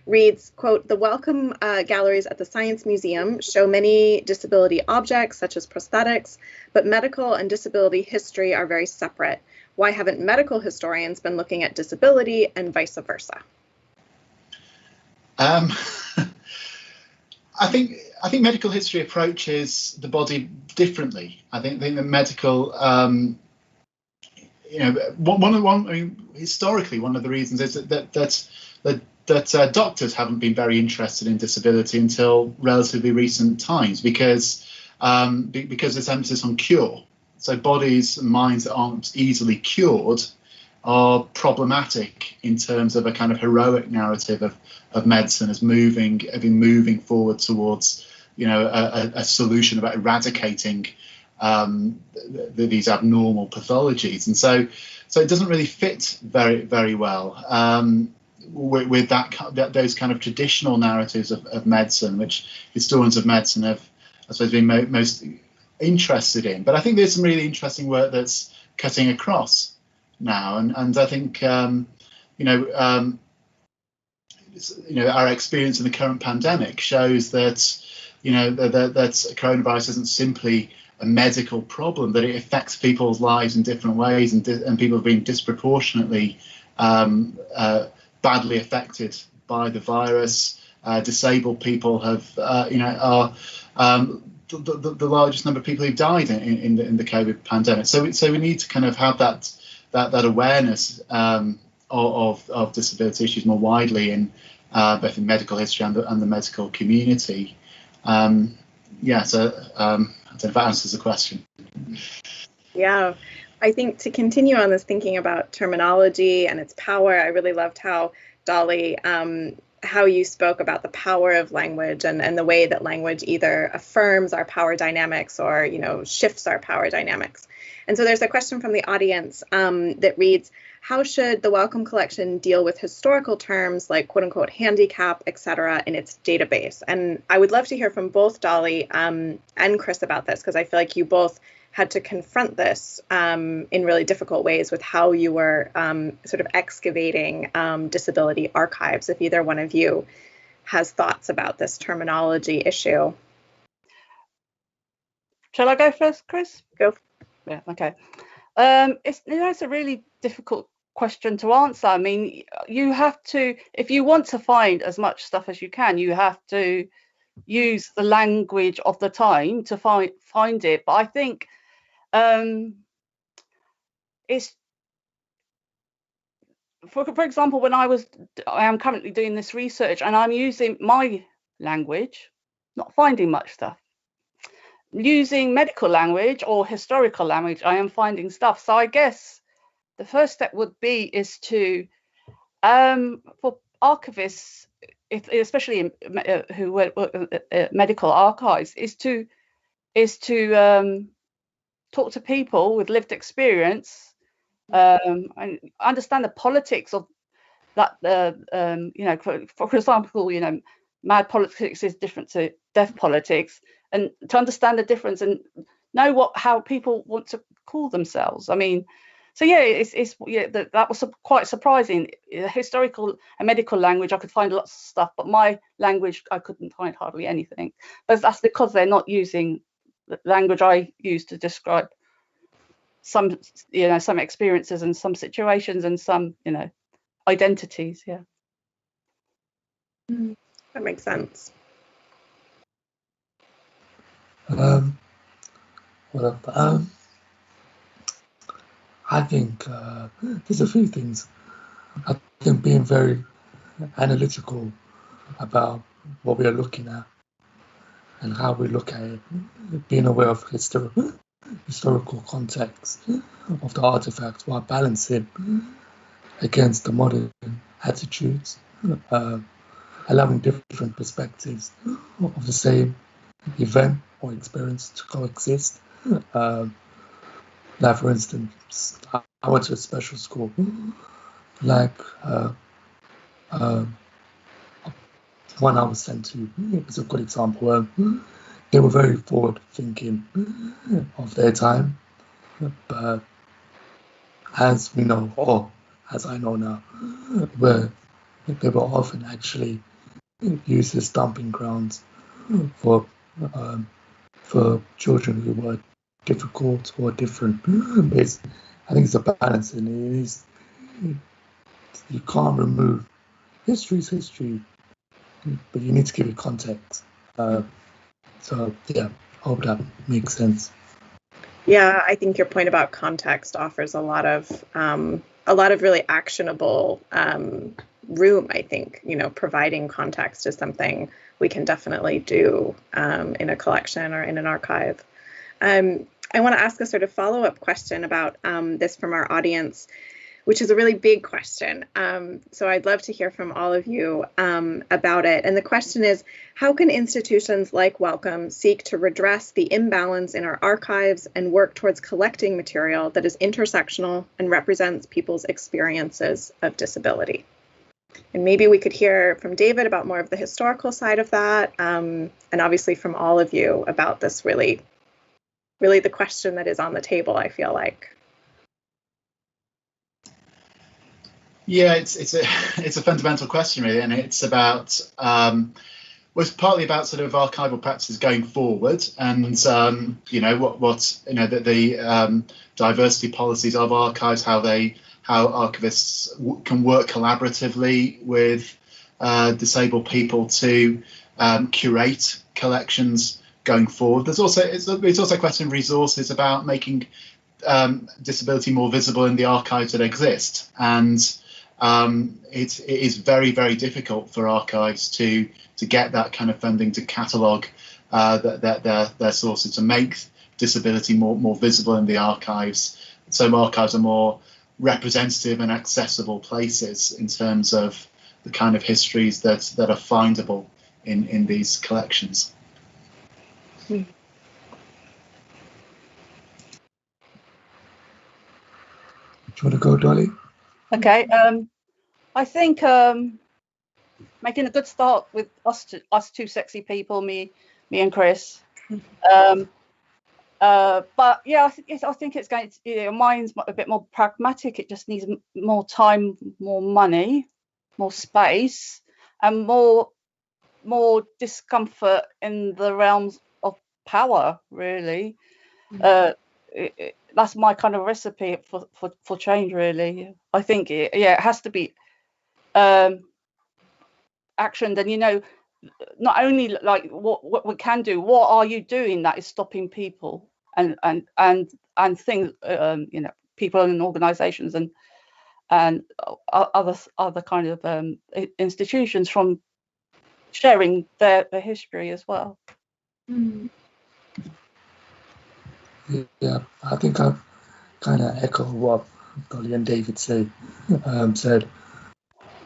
Speaker 1: reads, quote, "The welcome galleries at the Science Museum show many disability objects such as prosthetics, but medical and disability history are very separate. Why haven't medical historians been looking at disability and vice versa?"
Speaker 6: I think medical history approaches the body differently. I think the medical, historically, one of the reasons is that doctors haven't been very interested in disability until relatively recent times, because this emphasis on cure. So bodies and minds that aren't easily cured are problematic in terms of a kind of heroic narrative of medicine as moving forward towards, you know, a solution about eradicating these abnormal pathologies. And so it doesn't really fit very well with those kind of traditional narratives of medicine, which historians of medicine have, I suppose, been most interested in. But I think there's some really interesting work that's cutting across now, and I think our experience in the current pandemic shows that that coronavirus isn't simply a medical problem, that it affects people's lives in different ways, and people have been disproportionately badly affected by the virus. Disabled people are the largest number of people who died in the COVID pandemic. So we need to kind of have that awareness of disability issues more widely in both in medical history and the medical community. I don't know if that answers the question.
Speaker 1: Yeah, I think to continue on this thinking about terminology and its power, I really loved how, Dolly, how you spoke about the power of language and the way that language either affirms our power dynamics or, you know, shifts our power dynamics. And so there's a question from the audience that reads, how should the Wellcome Collection deal with historical terms like quote unquote handicap, etc. in its database? And I would love to hear from both Dolly and Chris about this, because I feel like you both had to confront this in really difficult ways with how you were sort of excavating disability archives. If either one of you has thoughts about this terminology issue.
Speaker 5: Shall I go first, Chris?
Speaker 1: Go.
Speaker 5: Yeah, okay. It's a really difficult question to answer. I mean, you have to, if you want to find as much stuff as you can, you have to use the language of the time to find it. But I think it's, for example, when I am currently doing this research and I'm using my language, not finding much stuff. Using medical language or historical language, I am finding stuff. So I guess the first step would be is to, for archivists, especially who work at medical archives, is to talk to people with lived experience and understand the politics of that. For example, mad politics is different to deaf politics, and to understand the difference and know how people want to call themselves. I mean, so yeah, that was quite surprising. Historical and medical language, I could find lots of stuff, but my language, I couldn't find hardly anything. But that's because they're not using the language I use to describe some experiences and some situations and some, identities. Yeah.
Speaker 1: That makes sense.
Speaker 2: I think there's a few things. I think being very analytical about what we are looking at and how we look at it, being aware of historical context of the artifacts while balancing against the modern attitudes, allowing different perspectives of the same event or experience to coexist. Like, for instance, I went to a special school. Like one I was sent to is a good example. They were very forward thinking of their time, but as we know, or as I know now, they were often actually used as dumping grounds for children who were difficult or different. I think it's a balance, and it is, you can't remove history's history, but you need to give it context. So yeah, I hope that makes sense.
Speaker 1: Yeah, I think your point about context offers a lot of a lot of really actionable room, I think. Providing context is something we can definitely do in a collection or in an archive. I want to ask a sort of follow-up question about this from our audience, which is a really big question. So I'd love to hear from all of you about it. And the question is, how can institutions like Wellcome seek to redress the imbalance in our archives and work towards collecting material that is intersectional and represents people's experiences of disability? And maybe we could hear from David about more of the historical side of that, and obviously from all of you about this really the question that is on the table, I feel like.
Speaker 6: Yeah, it's a fundamental question, really, and it's about it's partly about sort of archival practices going forward, and the diversity policies of archives, how archivists can work collaboratively with disabled people to curate collections going forward. It's also a question of resources, about making disability more visible in the archives that exist, and it is very, very difficult for archives to get that kind of funding to catalogue their sources, to make disability more visible in the archives. Some archives are more representative and accessible places in terms of the kind of histories that are findable in these collections.
Speaker 2: Do you want to go, Dolly?
Speaker 5: Okay. I think making a good start with us two sexy people, me and Chris. But yeah, I think it's going to. Mine's a bit more pragmatic. It just needs more time, more money, more space, and more discomfort in the realms of power. Really, that's my kind of recipe for change. Really, I think it has to be actioned, and not only like what we can do. What are you doing that is stopping people and things? People and organisations and other kind of institutions from sharing their history as well.
Speaker 2: Yeah, I think I've kind of echoed what Dolly and David said.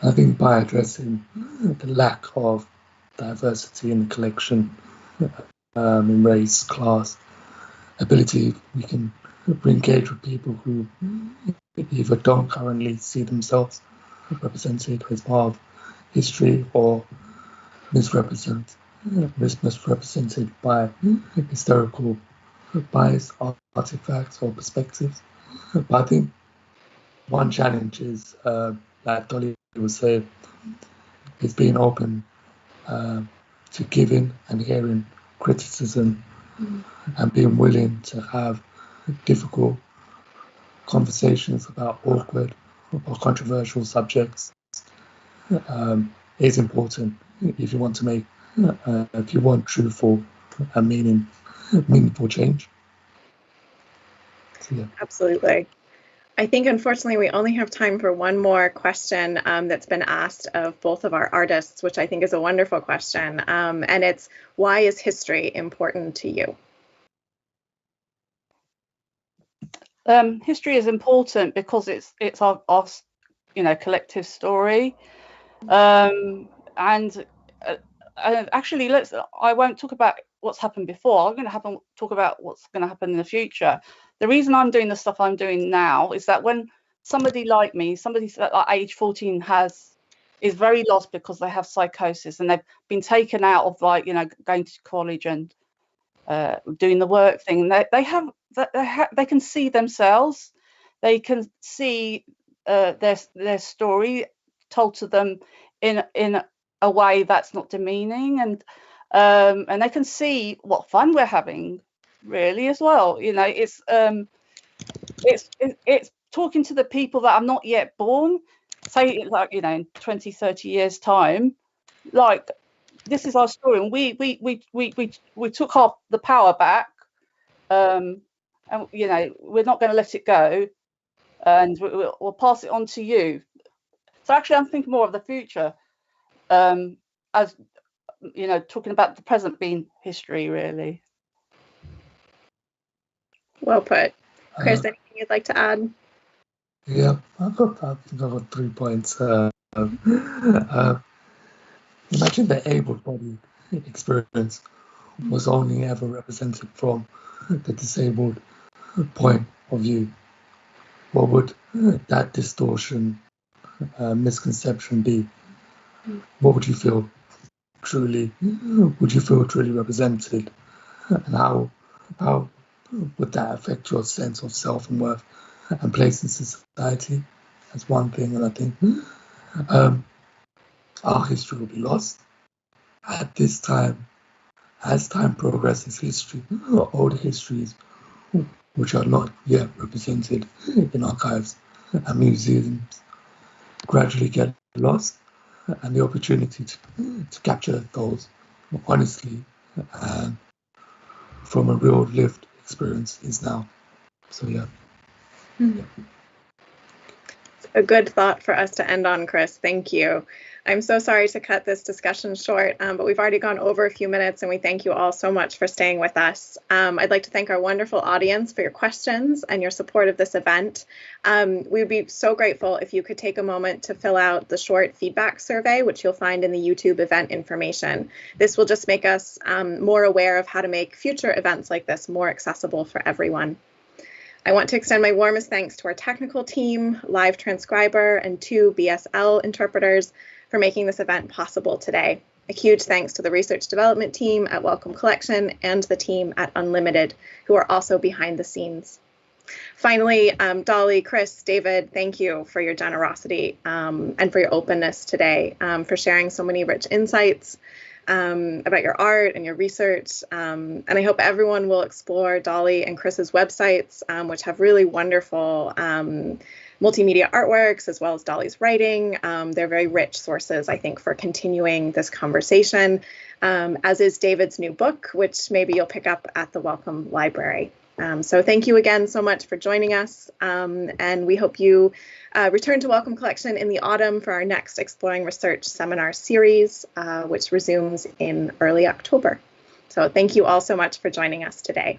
Speaker 2: I think by addressing the lack of diversity in the collection, in race, class, ability, we can re-engage with people who either don't currently see themselves represented as part of history or misrepresented by historical bias, artifacts or perspectives. But I think one challenge is, like Dolly was saying, is being open to giving and hearing criticism and being willing to have difficult conversations about awkward or controversial subjects is important if you want to make, if you want truthful and meaningful change. So, yeah.
Speaker 1: Absolutely. I think, unfortunately, we only have time for one more question that's been asked of both of our artists, which I think is a wonderful question. And it's, why is history important to you?
Speaker 5: History is important because it's our collective story. And actually, I won't talk about what's happened before. I'm going to talk about what's going to happen in the future. The reason I'm doing the stuff I'm doing now is that when somebody like me, somebody at age 14 is very lost because they have psychosis and they've been taken out of going to college and doing the work thing. They can see themselves. They can see their story told to them in a way that's not demeaning, and they can see what fun we're having, really, as well. It's talking to the people that are not yet born, say in 20, 30 years time, like, this is our story, and we took the power back, and we're not going to let it go. and we'll pass it on to you. So actually, I'm thinking more of the future, as you know, talking about the present being history, really.
Speaker 1: Well put. Chris, anything you'd like to add?
Speaker 2: Yeah, I think I've got 3 points. Imagine the able-bodied experience was only ever represented from the disabled point of view. What would that distortion, misconception be? What would you feel truly represented, and how would that affect your sense of self and worth and place in society? That's one thing, and I think our history will be lost at this time. As time progresses, history, old histories, which are not yet represented in archives and museums, gradually get lost, and the opportunity to capture those honestly and from a real lived experience is now. So yeah.
Speaker 1: A good thought for us to end on, Chris. Thank you. I'm so sorry to cut this discussion short, but we've already gone over a few minutes, and we thank you all so much for staying with us. I'd like to thank our wonderful audience for your questions and your support of this event. We would be so grateful if you could take a moment to fill out the short feedback survey, which you'll find in the YouTube event information. This will just make us more aware of how to make future events like this more accessible for everyone. I want to extend my warmest thanks to our technical team, live transcriber, and 2 BSL interpreters for making this event possible today. A huge thanks to the research development team at Wellcome Collection and the team at Unlimited, who are also behind the scenes. Finally, Dolly, Chris, David, thank you for your generosity and for your openness today, for sharing so many rich insights about your art and your research. And I hope everyone will explore Dolly and Chris's websites, which have really wonderful multimedia artworks, as well as Dolly's writing. They're very rich sources, I think, for continuing this conversation, as is David's new book, which maybe you'll pick up at the Wellcome Library. So thank you again so much for joining us, and we hope you return to Wellcome Collection in the autumn for our next Exploring Research seminar series, which resumes in early October. So thank you all so much for joining us today.